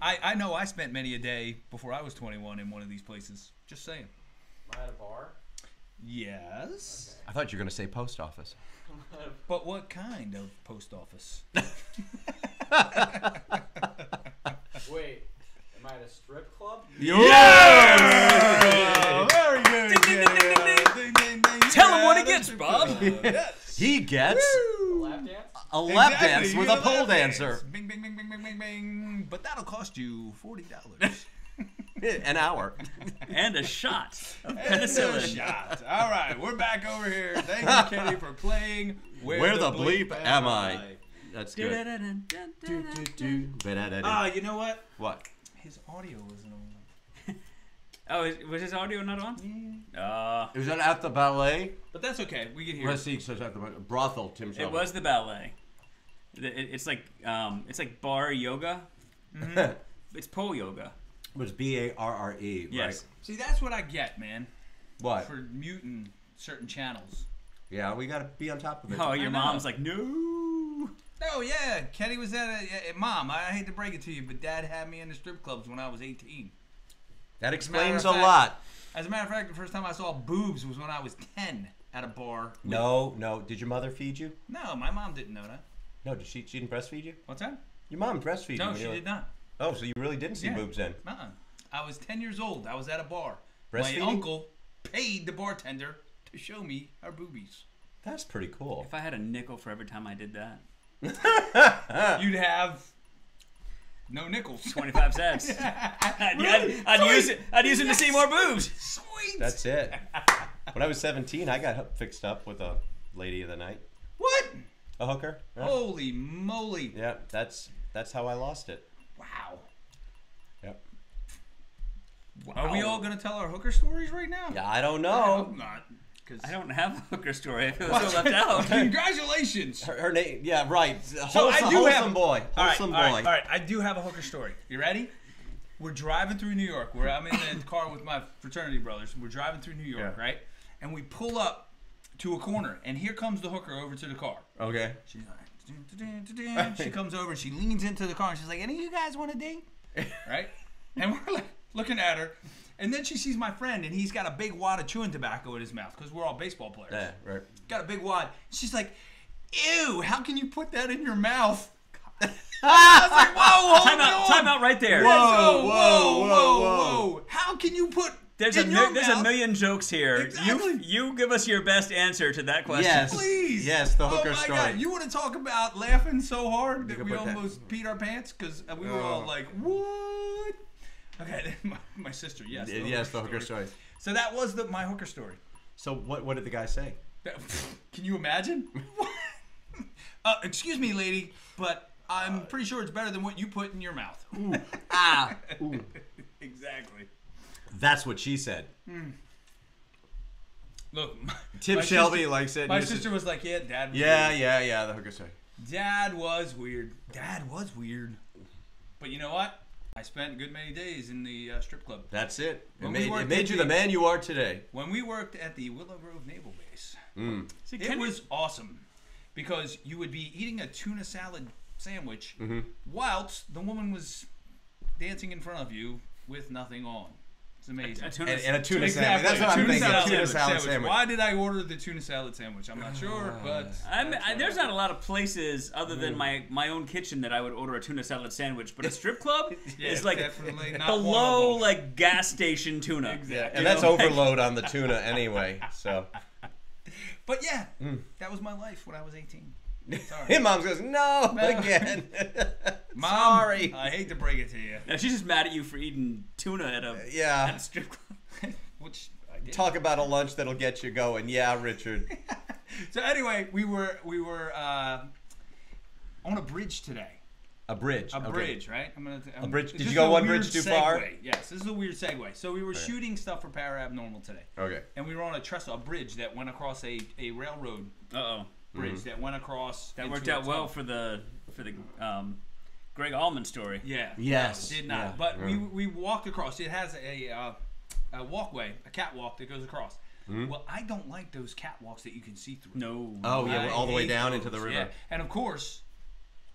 I know I spent many a day before I was 21 in one of these places. Just saying. Am I at a bar? Yes. I thought you were going to say post office. But what kind of post office? Wait, am I at a strip club? Yeah! Very good. Ding, ding, ding. Tell him what he Yeah, gets, that's Bob. Yes. He gets A lap dance? a lap Exactly, dance you with get a pole lap dance. dancer. Bing, bing, bing, bing, bing, bing, bing. But that'll cost you $40. An hour. And a shot of And a penicillin. shot. All right, we're back over here. Thank you, Kenny, for playing Where the bleep am I? That's good. Ah, you know what? What? His audio wasn't on. Oh, was his audio not on? Is that at the ballet? But that's okay. We can hear Let's it. see. It says at the brothel. Tim. It was the ballet. It's like bar yoga. It's pole yoga. It was Barre. Yes. Right? See, that's what I get, man, What? for muting certain channels. Yeah, we got to be on top of it. Oh, your know. mom's like, no. Oh, yeah. Kenny was at Mom, I hate to break it to you, but Dad had me in the strip clubs when I was 18. That explains a Matter of lot. As a matter of fact, the first time I saw boobs was when I was 10 at a bar. No. Did your mother feed you? No, my mom didn't know that. No, did she didn't breastfeed you? What's that? Your mom breastfeed you. No, when she you were- did not. Oh, so you really didn't see Yeah. boobs then? I was 10 years old. I was at a bar. My Breastfeeding? uncle paid the bartender to show me our boobies. That's pretty cool. If I had a nickel for every time I did that, You'd have no nickels. 25 cents. I'd use it. I'd use it to see more boobs. Sweet. That's it. When I was 17, I got fixed up with a lady of the night. What? A hooker. Yeah, Holy moly. yeah that's how I lost it. Wow. Yep. Are we all going to tell our hooker stories right now? Yeah, I don't I know. hope not. 'Cause I don't have a hooker story. I feel so left out. Congratulations. Her name, yeah, right. So Wholesome, I do have wholesome boy. All right, Wholesome all right, boy. all right. I do have a hooker story. You ready? We're driving through New York. I'm in the car with my fraternity brothers. We're driving through New York, Yeah. right? And we pull up to a corner, and here comes the hooker over to the car. Okay. She's like, she comes over, she leans into the car, and she's like, any of you guys want a date? Right? And we're like looking at her, and then she sees my friend, and he's got a big wad of chewing tobacco in his mouth, because we're all baseball players. Yeah, right. Got a big wad. She's like, ew, how can you put that in your mouth? I was like, whoa, hold on. Time out right there. Whoa. How can you put There's in your a mouth? million jokes here. Exactly. You give us your best answer to that question. Yes. Please. Yes, the hooker Oh my story. God. You want to talk about laughing so hard that could we put that- almost peed our pants? Because we were all like, what? Okay, then my sister, yes. Yes, the hooker story. So that was my hooker story. So what did the guy say? Can you imagine? Excuse me, lady, but I'm pretty sure it's better than what you put in your mouth. Ooh. Exactly. That's what she said. Look, Tim my Shelby sister- likes it. My sister was like, yeah, Dad was weird. Yeah, the hooker story. Dad was weird. But you know what? I spent a good many days in the strip club. That's it. When It we worked made at you the- the man you are today. When we worked at the Willow Grove Naval Base, See, it was awesome because you would be eating a tuna salad sandwich whilst the woman was dancing in front of you with nothing on. It's amazing. a tuna And a tuna Exactly. sandwich. That's what I'm thinking. salad Tuna salad sandwich. Why did I order the tuna salad sandwich? I'm not sure, but There's not a lot of places other than my own kitchen that I would order a tuna salad sandwich, but a strip club Yeah, is like definitely not below one of them. like gas station tuna. Exactly. And that's overload on the tuna anyway. So But yeah, that was my life when I was 18. Sorry. his mom goes, no, again. Mom, Sorry. I hate to break it to you. Now she's just mad at you for eating tuna at a strip club. Which I did. Talk about a lunch that'll get you going. Yeah, Richard. So anyway, we were on a bridge today. A bridge. A bridge, right? A bridge. Did this you is go a one weird bridge too segue. far? Yes, this is a weird segue. So we were shooting stuff for Paraabnormal today. Okay. And we were on a bridge that went across a railroad bridge that went across. That worked out well for the Greg Allman story. Yeah. Yes. No, it did not. Yeah. But we walked across. It has a walkway, a catwalk that goes across. Well, I don't like those catwalks that you can see through. No. Oh yeah, I all the way hate down those, into the river. yeah. And of course,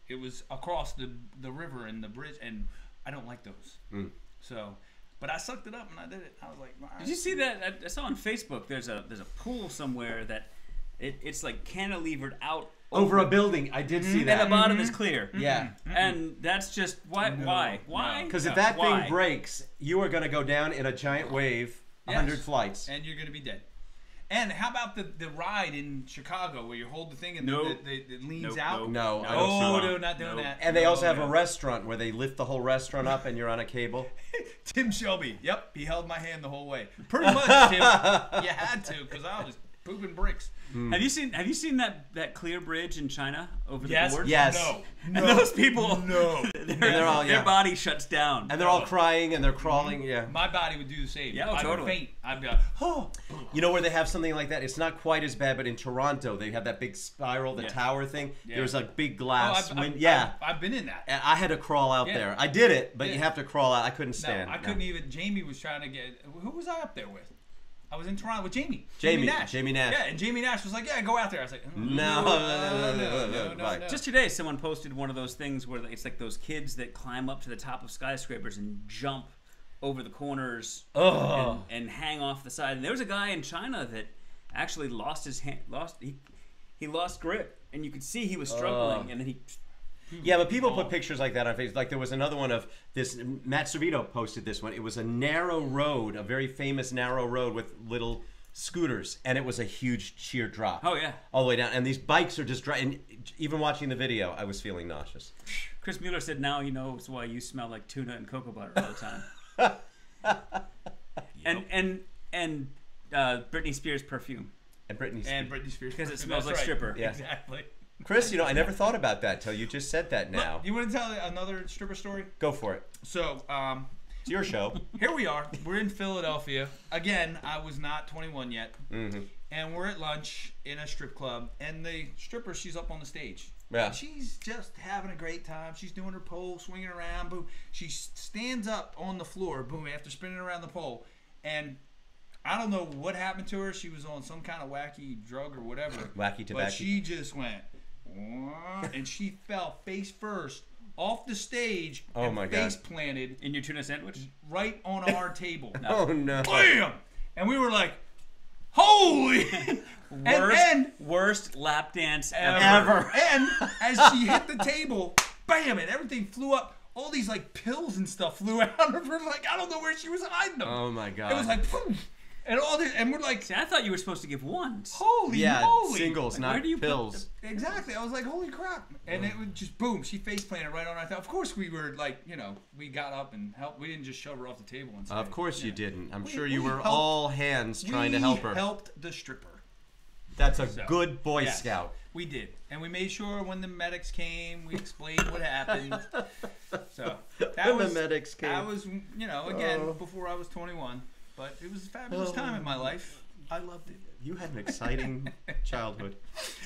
it was across the river and the bridge, and I don't like those. So, but I sucked it up and I did it. I was like, all right. Did you see that? I saw on Facebook. There's a pool somewhere that it's like cantilevered out Over a building. I did see and that. the bottom is clear. Yeah. And that's just why? Because if No. that Why? thing breaks, you are going to go down in a giant wave, 100 flights. And you're going to be dead. And how about the ride in Chicago where you hold the thing and Nope. it leans Nope, out? No, I don't Oh, see no, that. not doing that. And they No, also have no. a restaurant where they lift the whole restaurant up and you're on a cable. Tim Shelby. Yep, he held my hand the whole way. Pretty much, Tim. You had to because I was pooping bricks. Have you seen that clear bridge in China over the board? Yes. No. And those people, No. they're all- their yeah. body shuts down. And they're all crying and they're crawling. Yeah. My body would do the same. Yeah, oh, I'd totally. faint. I'd be like, oh. You know where they have something like that? It's not quite as bad, but in Toronto, they have that big spiral, the Yeah. tower thing. Yeah. There's a big Oh, glass window. Yeah. I've been in that. And I had to crawl out Yeah. there. I did it, but you Yeah. have to crawl out. I couldn't No, stand. I couldn't even. Jamie was trying to get. Who was I up there with? I was in Toronto with Jamie. Jamie Nash. Jamie Nash. Yeah, and Jamie Nash was like, "Yeah, go out there." I was like, No. no. Just today, someone posted one of those things where it's like those kids that climb up to the top of skyscrapers and jump over the corners and hang off the side. And there was a guy in China that actually lost his hand. He lost grip, and you could see he was struggling. And then he. Yeah, but people put pictures like that on Facebook. Like there was another one of this. Matt Servito posted this one. It was a narrow road, a very famous narrow road with little scooters, and it was a huge sheer drop. Oh yeah. All the way down, and these bikes are just driving. Even watching the video, I was feeling nauseous. Chris Mueller said, "Now he knows why you smell like tuna and cocoa butter all the time." And Britney Spears perfume And Britney. And Britney Spears because it perfume, smells that's like right. stripper. Yeah. Exactly. Chris, I never thought about that till you just said that now. You want to tell another stripper story? Go for it. So, It's your show. here we are. We're in Philadelphia. Again, I was not 21 yet. Mm-hmm. And we're at lunch in a strip club. And the stripper, she's up on the stage. Yeah. And she's just having a great time. She's doing her pole, swinging around. Boom. She stands up on the floor, boom, after spinning around the pole. And I don't know what happened to her. She was on some kind of wacky drug or whatever. Wacky tobacco. But she just went, and she fell face first off the stage Oh and my God. face planted In your tuna sandwich? right on our table. Oh no. Bam! And we were like, holy! Worst lap dance ever. And as she hit the table, bam! And everything flew up. All these like pills and stuff flew out of her. Like I don't know where she was hiding them. Oh my God. It was like, poof, and all this, and we're like, See, I thought you were supposed to give ones. holy Yeah, moly! singles, Like, not where do you put pills. Exactly. I was like, holy crap. And it was just boom. She face planted right on our top. Of course we were like, we got up and helped. We didn't just shove her off the table and say, Of course you didn't. I'm We- sure you we were helped- all hands trying to help her. We helped the stripper. That's a So, good Boy yes, Scout. We did. And we made sure when the medics came, we explained what happened. So that When was the medics came. That was, again, before I was 21. But it was a fabulous time in my life. I loved it. You had an exciting childhood.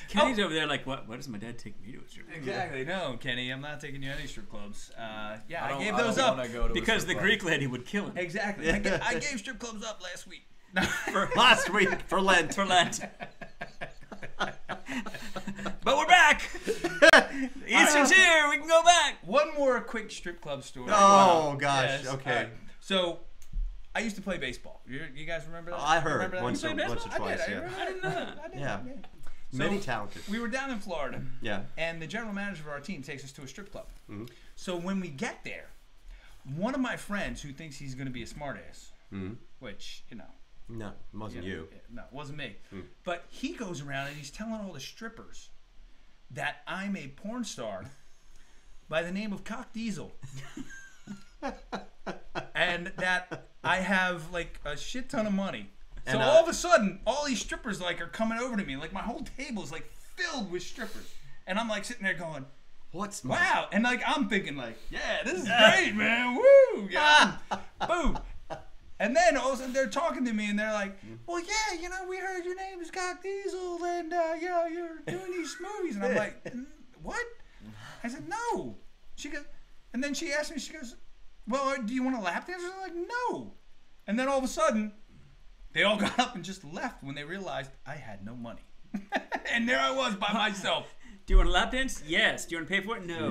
Kenny's over there like, what? Why does my dad take me to a strip club? Exactly. No, Kenny, I'm not taking you to any strip clubs. Yeah, I don't- gave I those don't up. wanna go to a Because strip the club. Greek lady would kill him. Exactly. I gave strip clubs up last week. Last week for Lent. For Lent. But we're back! Easter's here! We can go back! One more quick strip club story. Oh, gosh. Yes. Okay. All right. So, I used to play baseball. You guys remember that? I heard Remember that? once You or played baseball? twice, I did. yeah. I didn't know that. I did. Yeah. So, Many talented. we were down in Florida. Yeah. And the general manager of our team takes us to a strip club. Mhm. So when we get there, one of my friends who thinks he's going to be a smartass, Mhm. which, No, it wasn't you. No, it wasn't me. Hmm. But he goes around and he's telling all the strippers that I'm a porn star by the name of Cock Diesel. And that I have like a shit ton of money. So all of a sudden, all these strippers like are coming over to me. Like my whole table is like filled with strippers, and I'm like sitting there going, What's wow, and like I'm thinking like, yeah, this is great, man, woo, yeah, boom. And then all of a sudden they're talking to me and they're like, well, yeah, you know, we heard your name is Cock Diesel and you know, you're doing these movies, and I'm like, what? I said no. She goes, and then she asked me, she goes, well, do you want a lap dance? I'm like, no. And then all of a sudden, they all got up and just left when they realized I had no money, and there I was by myself. Do you want a lap dance? Yes. Do you want to pay for it? No.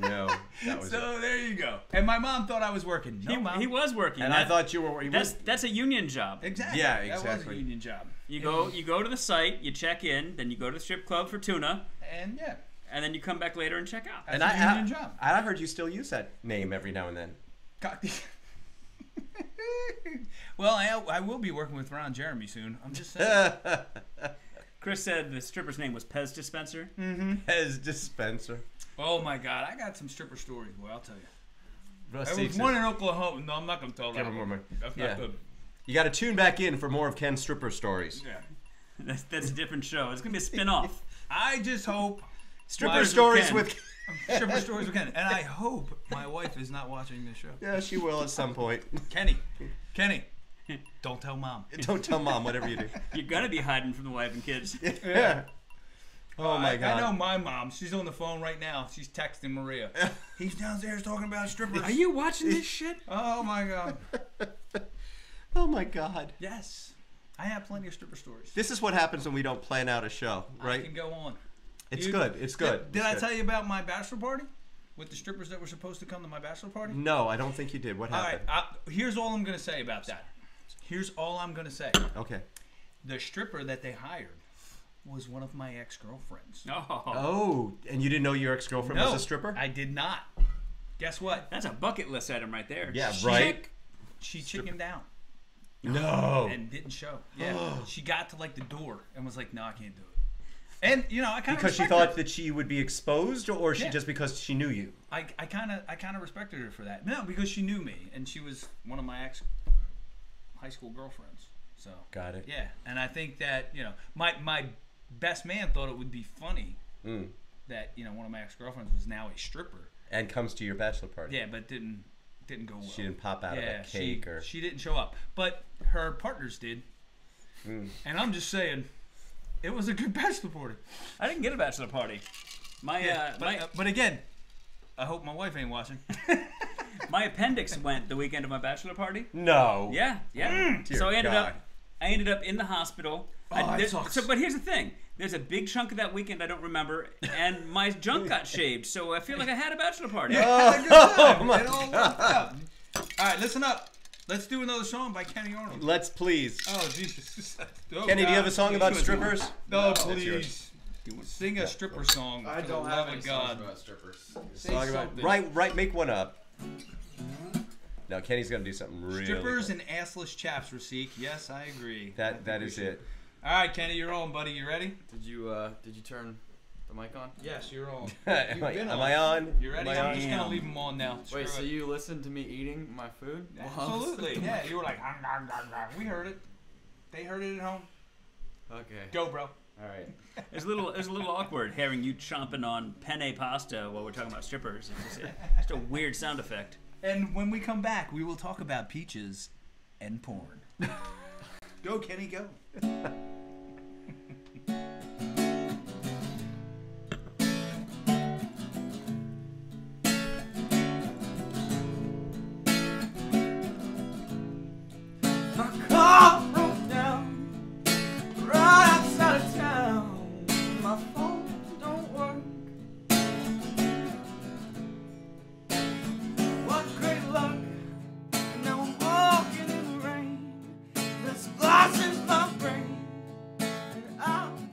No. That was So there you go. And my mom thought I was working. No, Mom. He was working. And I thought you were. That's a union job. Exactly. Yeah, That was exactly. a union job. You go to the site, you check in, then you go to the strip club for tuna, And yeah. and then you come back later and check out. That's And a union job. I heard you still use that name every now and then. Well, I will be working with Ron Jeremy soon. I'm just saying. Chris said the stripper's name was Pez Dispenser. As dispenser. Oh my God, I got some stripper stories. Boy, I'll tell you. There Rusty was one in Oklahoma. No, I'm not going to tell that. Give him more money. That's Yeah. not good. You got to tune back in for more of Ken's stripper stories. Yeah. That's a different show. It's gonna be a spin-off. I just hope Stripper my- stories Ken. with. stripper stories again, and I hope my wife is not watching this show. Yeah, she will at some point. Kenny, don't tell Mom. Don't tell Mom whatever you do. You're gonna be hiding from the wife and kids. Yeah. Oh my God. I know my mom. She's on the phone right now. She's texting Maria. He's downstairs talking about strippers. Are you watching this shit? Oh my God. Oh my God. Yes. I have plenty of stripper stories. This is what happens when we don't plan out a show, I right? can go on. It's You- good. It's good. Did It's I good. tell you about my bachelor party? With the strippers that were supposed to come to my bachelor party? No, I don't think you did. What All right. happened? Here's all I'm going to say about that. Here's all I'm going to say. Okay. The stripper that they hired was one of my ex-girlfriends. Oh, Oh, and you didn't know your ex-girlfriend was a stripper? I did not. Guess what? that's a bucket list item right there. Yeah, right? She chickened out No. and didn't show. Yeah. She got to like the door and was like, no, I can't do it. And, you know, I kind of Because she thought that she would be exposed, or she Yeah. just because she knew you? I kind of respected her for that. No, because she knew me, and she was one of my ex high school girlfriends. So Got it. yeah, and I think that, you know, my best man thought it would be funny that, you know, one of my ex girlfriends was now a stripper. And comes to your bachelor party. Yeah, but didn't go well. She didn't pop out of a cake or. she didn't show up, but her partners did. And I'm just saying, it was a good bachelor party. I didn't get a bachelor party. My But again, I hope my wife ain't watching. my appendix went the weekend of my bachelor party. No. Yeah. Dear So I God. ended up in the hospital. that sucks. But here's the thing. There's a big chunk of that weekend I don't remember, and my junk got shaved, so I feel like I had a bachelor party. Had a good time. It all worked out. All right, listen up. Let's do another song by Kenny Arnold. Let's please. Oh, Jesus. Oh, Kenny, do you God. have a song about strippers? No, That's please. Sing a stripper song. I for the don't love have of any God. songs about strippers. Say Song about, something. right, make one up. No, Kenny's gonna do something really Strippers cool. and assless chaps, Rasik. Yes, I agree. That is it. All right, Kenny, you're on, buddy. You ready? Did you turn the mic on? Yes, you're on. am been I on? You ready? Am I I'm on? just gonna leave them on now. Wait, so Screw it. you listened to me eating my food? while I was- Absolutely. Yeah, you were like, we heard it. They heard it at home. Okay. Go, bro. All right. It was a little awkward hearing you chomping on penne pasta while we're talking about strippers. It's just a weird sound effect. And when we come back, we will talk about peaches and porn. Go, Kenny, go. My car broke down right outside of town. My phone don't work. What great luck! Now I'm walking in the rain. There's glass in my brain, and I'm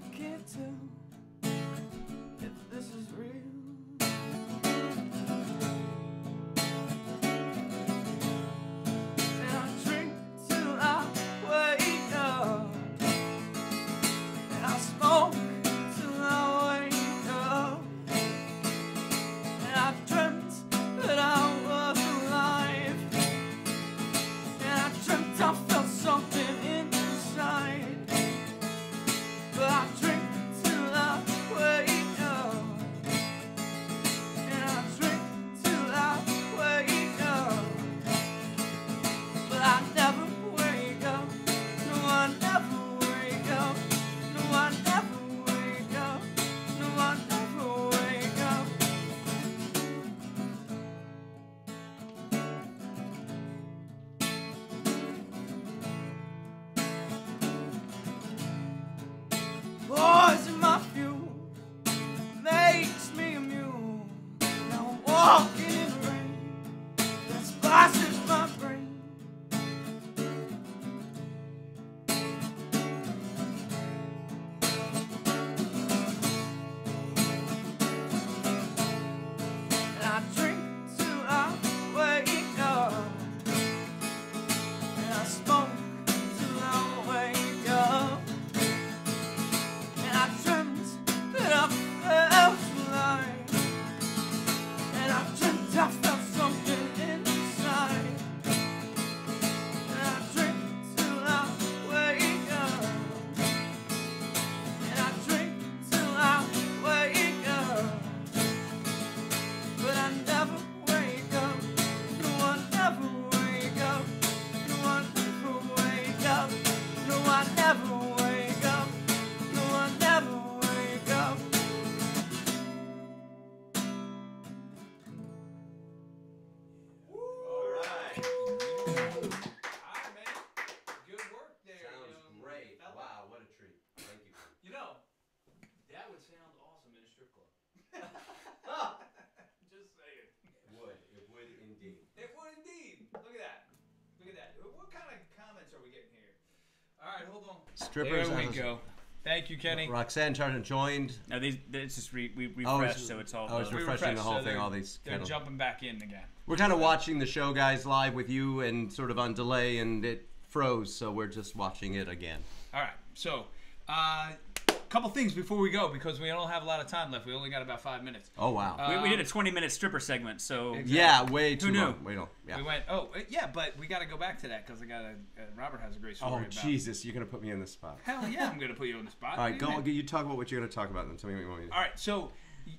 right, man. Good work there. Sounds great. Wow, what a treat. Thank you. You know, that would sound awesome in a strip club. Just saying. It would indeed. It would indeed. Look at that. Look at that. What kind of comments are we getting here? All right, hold on. Strippers. There we go. Thank you, Kenny. Roxanne Charlton joined. No, it's just we refreshed, so it's all. I was the- refreshing the whole thing. they're- All these. They're jumping back in again. We're kind of watching the show, guys, live with you, and sort of on delay, and it froze, so we're just watching it again. All right, so couple things before we go because we don't have a lot of time left. We only got about 5 minutes. Oh wow. we did a 20-minute stripper segment, so Exactly. Yeah, way too Who knew? long. We don't. Yeah. We went. Oh yeah, but we got to go back to that because I got Robert has a great story Oh about. Jesus, you're gonna put me in the spot. Hell yeah, I'm gonna put you on the spot. All right, What do you go. mean? You talk about what you're gonna talk about, then tell me what you want me to do. All right, so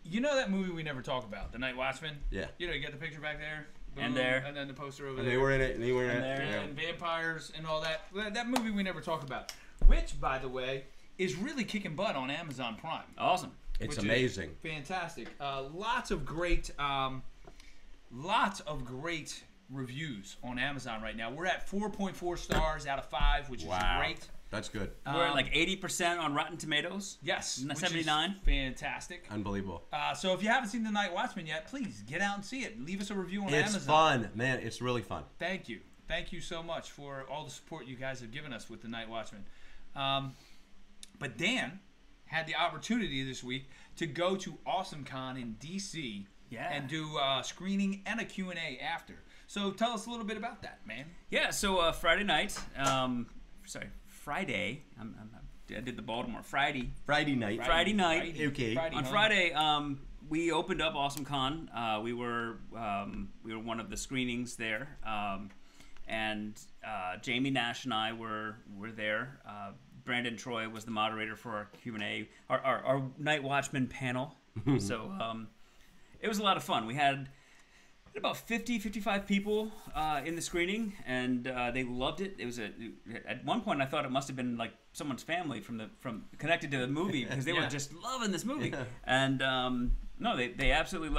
you know that movie we never talk about, The Night Watchman? Yeah. You know, you got the picture back there, And there. and then the poster over And there. they were in it, and you were in And it. there. Yeah. And vampires and all that. Well, that movie we never talk about, which, by the way, is really kicking butt on Amazon Prime. awesome. It's which is amazing. fantastic. Lots of great reviews on Amazon right now. We're at 4.4 stars out of 5, which is great. That's good. We're at like 80% on Rotten Tomatoes. Yes, Isn't that which is 79? fantastic. Unbelievable. So if you haven't seen The Night Watchman yet, please get out and see it. Leave us a review on It's Amazon. fun, man. It's really fun. Thank you. Thank you so much for all the support you guys have given us with The Night Watchman. But Dan had the opportunity this week to go to AwesomeCon in D.C. Yeah. and do a screening and a Q&A after. So tell us a little bit about that, man. Yeah, so Friday night, Friday, I did the Baltimore, Friday Friday night. Okay. Friday, on huh? Friday, we opened up AwesomeCon. We were one of the screenings there, and Jamie Nash and I were there. Brandon Troy was the moderator for our Q&A, our Night Watchman panel. So it was a lot of fun. We had about 55 people in the screening, and they loved it. It was at one point I thought it must have been like someone's family from connected to the movie because they were just loving this movie. And no, they absolutely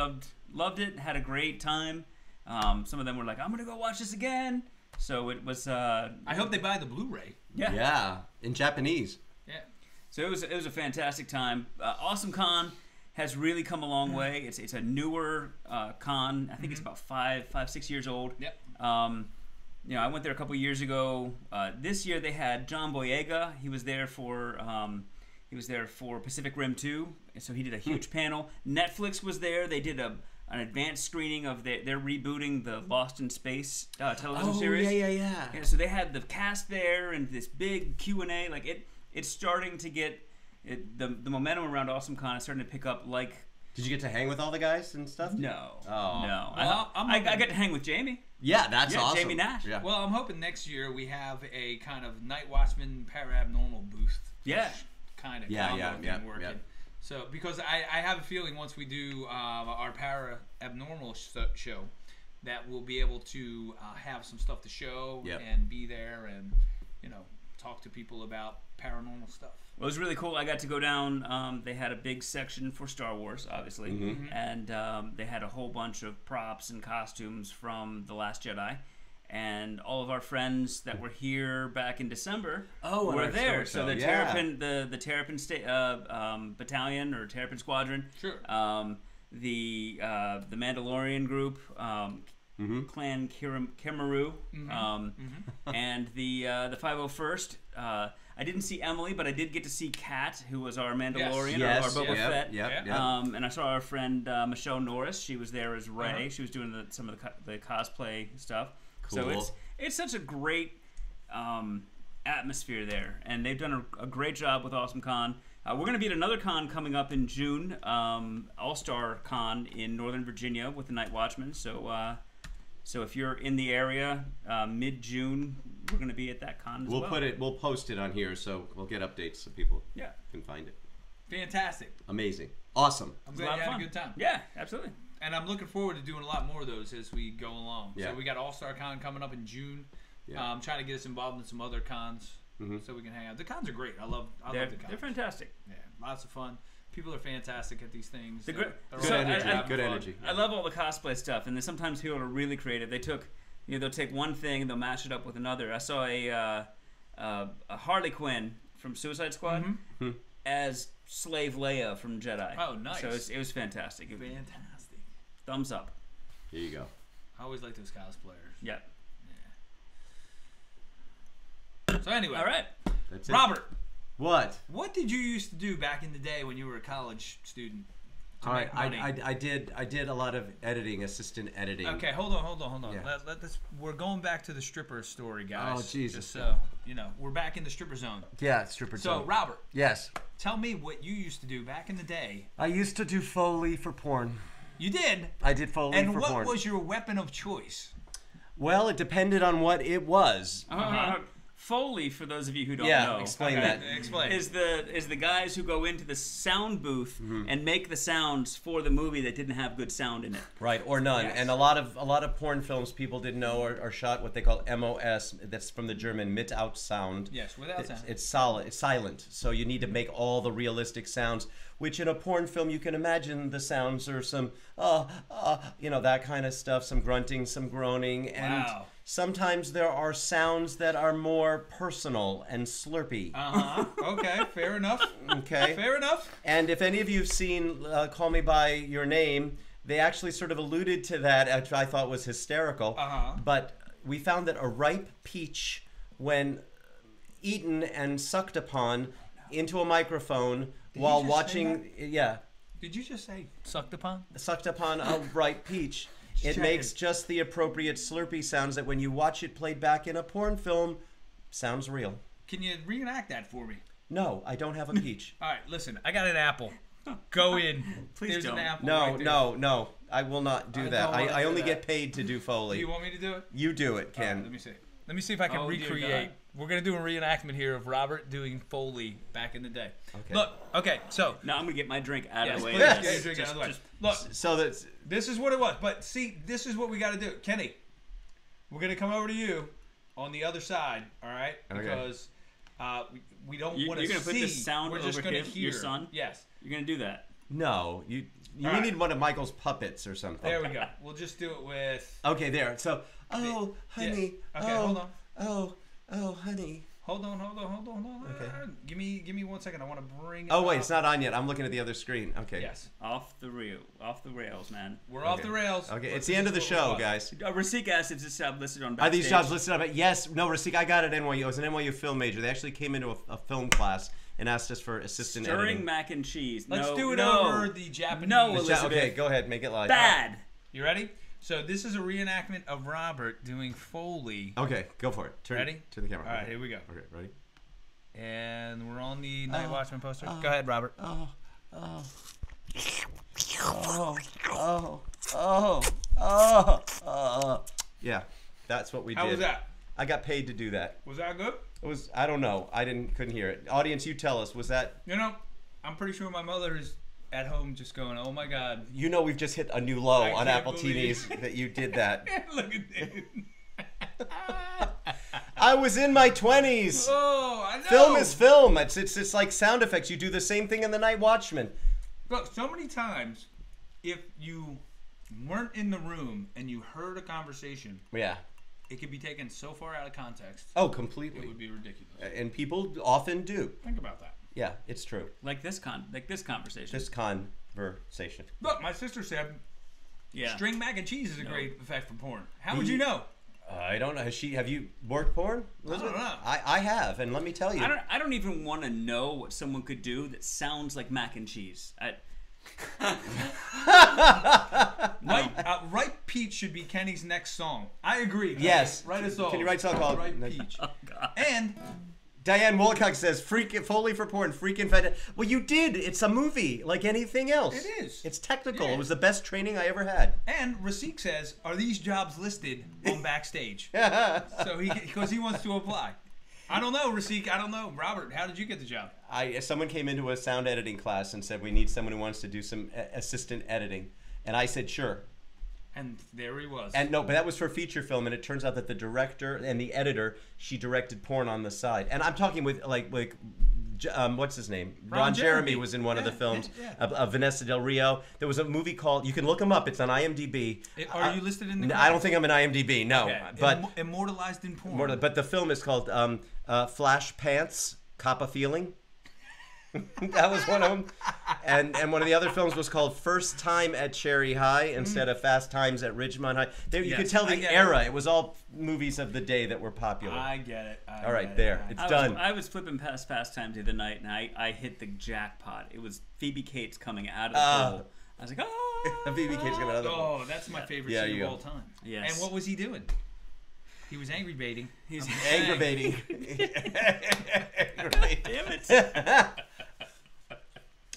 loved it. Had a great time. Some of them were like, "I'm gonna go watch this again." So it was. I hope they buy the Blu-ray. Yeah, in Japanese. Yeah. So it was a fantastic time. AwesomeCon has really come a long way. It's a newer con. I think it's about 6 years old. Yep. I went there a couple years ago. This year they had John Boyega. He was there for Pacific Rim 2, so he did a huge panel. Netflix was there. They did an advanced screening of they're rebooting the Lost in Space television series. Yeah. So they had the cast there and this big Q&A. Like it's starting to get the momentum around AwesomeCon is starting to pick up. Like, Did you get to hang with all the guys and stuff? no, Oh. no. Well, I got to hang with Jamie. Yeah, that's awesome. Jamie Nash. Yeah. Well, I'm hoping next year we have a kind of Night Watchman Parabnormal booth. Yeah. Kind of Yeah, working. yeah. So because I have a feeling once we do our Para Abnormal show, that we'll be able to have some stuff to show Yep. and be there and talk to people about paranormal stuff. Well, it was really cool. I got to go down. They had a big section for Star Wars, obviously, and they had a whole bunch of props and costumes from The Last Jedi. And all of our friends that were here back in December on were our there. show, So the yeah. Terrapin, the Terrapin battalion or Terrapin Squadron, Sure. the Mandalorian group, Clan Kimaru, and the 501st. I didn't see Emily, but I did get to see Kat, who was our Mandalorian, Yes. or our Boba Yep, Fett. Yep. And I saw our friend Michelle Norris. She was there as Rey. She was doing some of the cosplay stuff. So Cool. it's such a great atmosphere there, and they've done a great job with AwesomeCon. We're going to be at another con coming up in June, All-Star Con in Northern Virginia with the Night Watchman. So if you're in the area, mid-June, we're going to be at that con as well. We'll post it on here, so we'll get updates so people can find it. Fantastic. Amazing. Awesome. I'm It was a glad lot you of had fun. a good time. Yeah, absolutely. And I'm looking forward to doing a lot more of those as we go along. Yeah. So we got All-Star Con coming up in June. Yeah. Trying to get us involved in some other cons so we can hang out. The cons are great. I love the cons. They're fantastic. Yeah, lots of fun. People are fantastic at these things. Good They're Good all energy. having Good fun. energy. I love all the cosplay stuff, and then sometimes people are really creative. They took they'll take one thing and they'll mash it up with another. I saw a Harley Quinn from Suicide Squad as Slave Leia from Jedi. Oh, nice. So it was fantastic. Fantastic. Thumbs up. Here you go. I always like those cosplayers. Yeah. So anyway, All right. That's it. Robert, What? what did you used to do back in the day when you were a college student? To All right, make money? I did a lot of editing, assistant editing. Okay, hold on. Yeah. We're going back to the stripper story, guys. Oh, Jesus. Just so we're back in the stripper zone. Yeah, stripper. So, zone. Robert, Yes. tell me what you used to do back in the day. I used to do Foley for porn. You did. I did Foley And for what porn. was your weapon of choice? Well, it depended on what it was. Foley, for those of you who don't Yeah, know, explain Okay, that. Explain. is the guys who go into the sound booth and make the sounds for the movie that didn't have good sound in it. Right, or none. Yes. And a lot of porn films people didn't know are shot what they call MOS. That's from the German mit out sound. Yes, without sound. It's solid. It's silent. So you need to make all the realistic sounds. Which in a porn film you can imagine the sounds are some that kind of stuff. Some grunting, some groaning, and Wow. sometimes there are sounds that are more personal and slurpy. Okay, fair enough. Okay. Fair enough. And if any of you have seen Call Me By Your Name, they actually sort of alluded to that, which I thought was hysterical. But we found that a ripe peach, when eaten and sucked upon into a microphone while just say watching, Did you just say sucked upon? sucked upon a ripe peach, it checking. makes just the appropriate slurpy sounds that when you watch it played back in a porn film, sounds real. Can you reenact that for me? No, I don't have a peach. All right, listen. I got an apple. Go in. Please There's don't. an apple. No, right there. no, I will not do I that. don't wanna I do only that. get paid to do Do Foley. you want me to do it? You do it, All right, Ken. let me see. Let me see if I can Oh, dear recreate. God. We're gonna do a reenactment here of Robert doing Foley back in the day. Okay. Look. Okay. So. Now I'm gonna get my drink out Yes, of the way. please Yes. get your drink out of the way. Look. So that's This is what it was. But see, this is what we got to do. Kenny, we're going to come over to you on the other side, all right? Okay. Because we don't You- want to you're see. gonna put the sound we're just over gonna him, hear. your son? Yes. You're gonna do that. no. You All right. need one of Michael's puppets or something. There we go. We'll just do it with... Okay, there. So, oh, honey. Yeah. Okay, oh, hold on. Oh, honey. Hold on. Okay. Give me 1 second. I want to bring it Oh wait, up. it's not on yet. I'm looking at the other screen. Okay. Yes. Off the rails, man. We're off the rails. Okay, but it's the this end of the is what it show, was. guys. Rasik asked if this job listed on Are Backstage. these jobs listed on it? Yes. No, Rasik, I got it at NYU. I was an NYU film major. They actually came into a film class and asked us for assistant Stirring editing. mac and cheese. Let's no, do it no. over the Japanese. No, The Elizabeth. okay, go ahead. Make it live. Bad. You ready? So this is a reenactment of Robert doing Foley. Okay, go for it. Turn Ready? to the camera. All right, Okay. here we go. Okay, ready? And we're on the Night Watchman poster. Go ahead, Robert. Yeah, that's what we did. How was that? I got paid to do that. Was that good? It was. I don't know. Couldn't hear it. Audience, you tell us. Was that? You know, I'm pretty sure my mother is at home just going, "Oh my God." You know, we've just hit a new low I on can't Appletinis believe- that you did that. Look at this. I was in my 20s. Oh, I know. Film is film. It's like sound effects. You do the same thing in The Night Watchman. Look, so many times, if you weren't in the room and you heard a conversation, Yeah. it could be taken so far out of context, Oh, it completely. would be ridiculous. And people often do. Think about that. Yeah, it's true. Like this conversation. This conversation. Look, my sister said yeah. string mac and cheese is a great effect for porn. How would you know? I don't know. Have you worked porn, Elizabeth? know. I have, and let me tell you. I don't even want to know what someone could do that sounds like mac and cheese. Ripe Peach should be Kenny's next song. I agree. Yes. Write a song. Can you write a song called- Ripe Peach? Oh God. And Diane Wolcock says, Foley for porn, freaking fantastic. Well, you did. It's a movie, like anything else. It is. It's technical. Yeah. It was the best training I ever had. Rasik says, "Are these jobs listed on Backstage?" So because he wants to apply. I don't know, Rasik. I don't know, Robert. How did you get the job? Someone came into a sound editing class and said, we need someone who wants to do some assistant editing. And I said, sure. And there he was. And no, but that was for feature film, and it turns out that the director and the editor, she directed porn on the side. And I'm talking with like what's his name? Ron Jeremy Jeremy was in one of the Yeah, films. yeah. Vanessa Del Rio. There was a movie called. You can look him up. It's on IMDb. Are you listed in the? I don't think I'm in IMDb. No, Okay. but Immortalized in porn. but the film is called Flash Pants Coppa Feeling. That was one of them, and one of the other films was called First Time at Cherry High instead of Fast Times at Ridgemont High. There, you could tell I the get era. It was all movies of the day that were popular. I get it. All right, there. It's done. I was flipping past Fast Times the other night, and I hit the jackpot. It was Phoebe Cates coming out of the pool. I was like, oh. Phoebe Cates coming out of the Oh, that's my favorite Yeah, scene you of go. all time. Yes. And what was he doing? He was angry baiting. He's aggravating. Damn it.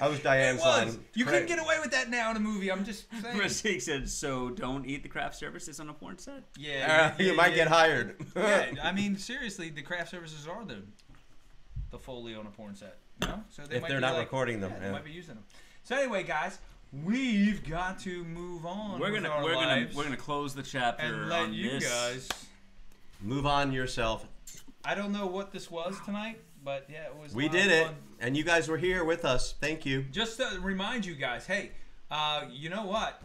I was Diane's line. You couldn't get away with that now in a movie. I'm just saying. Rasik said, so don't eat the craft services on a porn set? Yeah, You might get hired. Yeah, I mean, seriously, the craft services are the Foley on a porn set. No? So they If might they're be not like, recording them, yeah, yeah. they might be using them. So anyway, guys, we've got to move on. We're with gonna our lives we're gonna close the chapter and let on you this. guys. Move on yourself. I don't know what this was tonight, but yeah, it was. a We lot did of it, fun. and you guys were here with us. Thank you. Just to remind you guys, hey, you know what?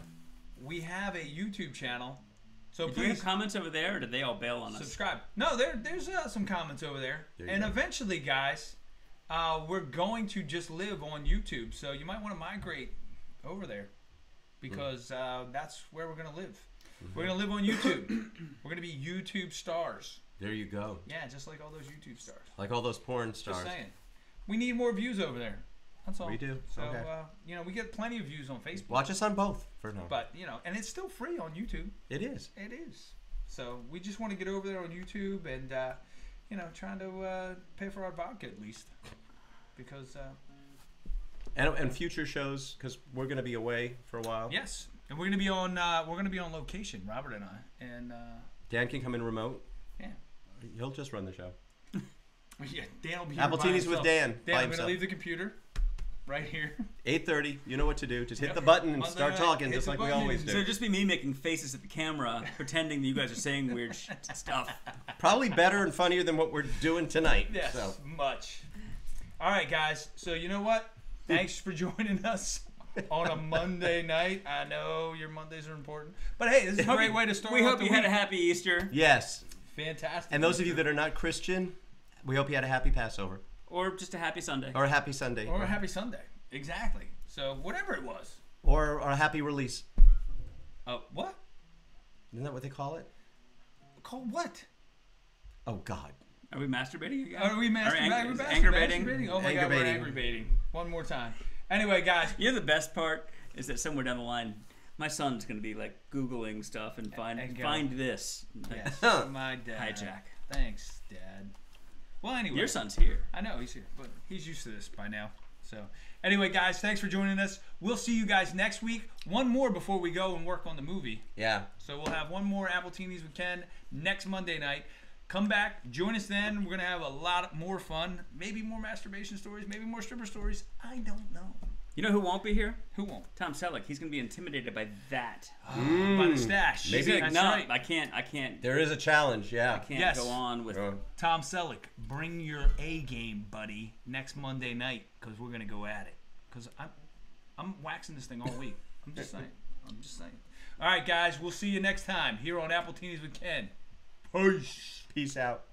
We have a YouTube channel, so Do you have please comments over there, or did they all bail on us? subscribe. No, there's some comments over there, There you and go. eventually, guys, we're going to just live on YouTube. So you might want to migrate over there because that's where we're gonna live. We're gonna live on YouTube. We're gonna be YouTube stars. There you go. Yeah, just like all those YouTube stars. Like all those porn stars. Just saying. We need more views over there. That's all. We do. So, Okay. we get plenty of views on Facebook. Watch us on both for now. But, and it's still free on YouTube. It is. It is. So we just want to get over there on YouTube and, trying to pay for our vodka at least. Because, And future shows, because we're going to be away for a while. yes. And we're going to be on location, Robert and I. And, Dan can come in remote. yeah. He'll just run the show. Yeah, Dan will be here by Appletinis with himself. Dan. Dan, by I'm going to himself. leave the computer right here. 8:30. You know what to do. Just hit Yep. the button and On start the- talking, hit just the like we button always and- So do. it'd just be me making faces at the camera, pretending that you guys are saying weird stuff. Probably better and funnier than what we're doing tonight. Yes, So. much. All right, guys. So you know what? Thanks for joining us on a Monday night. I know your Mondays are important, but hey, this is a great way to start. We off hope the you had a week. happy Easter, Yes. Fantastic. And those of you that are not Christian, we hope you had a happy Passover. or just a happy Sunday. Or a happy Sunday. or a happy Sunday. Exactly. So whatever it was. Or a happy release. What? Isn't that what they call it? Called what? Oh, God. Are we masturbating again? Are we masturbating? Is We're anger masturbating? baiting? Oh my God, we're Aggravating. angry baiting. One more time. Anyway, guys. You know the best part is that somewhere down the line, my son's gonna be like Googling stuff and And go. find this. Like, Yes, my dad. Hijack. Thanks, Dad. Well, anyway. Your son's here. I know he's here, but he's used to this by now. So, anyway, guys, thanks for joining us. We'll see you guys next week. One more before we go and work on the movie. Yeah. So we'll have one more Appletinis with Ken next Monday night. Come back, join us then. We're gonna have a lot more fun. Maybe more masturbation stories, maybe more stripper stories. I don't know. You know who won't be here? Who won't? Tom Selleck. He's gonna be intimidated by that. By the stash. Maybe. He's like, That's no, right. I can't. There is a challenge, yeah. Can't Yes. go on with. Tom Selleck, bring your A game, buddy, next Monday night, because we're gonna go at it. Because I'm waxing this thing all week. I'm just saying. All right, guys, we'll see you next time here on Appletinis with Ken. Peace. Peace out.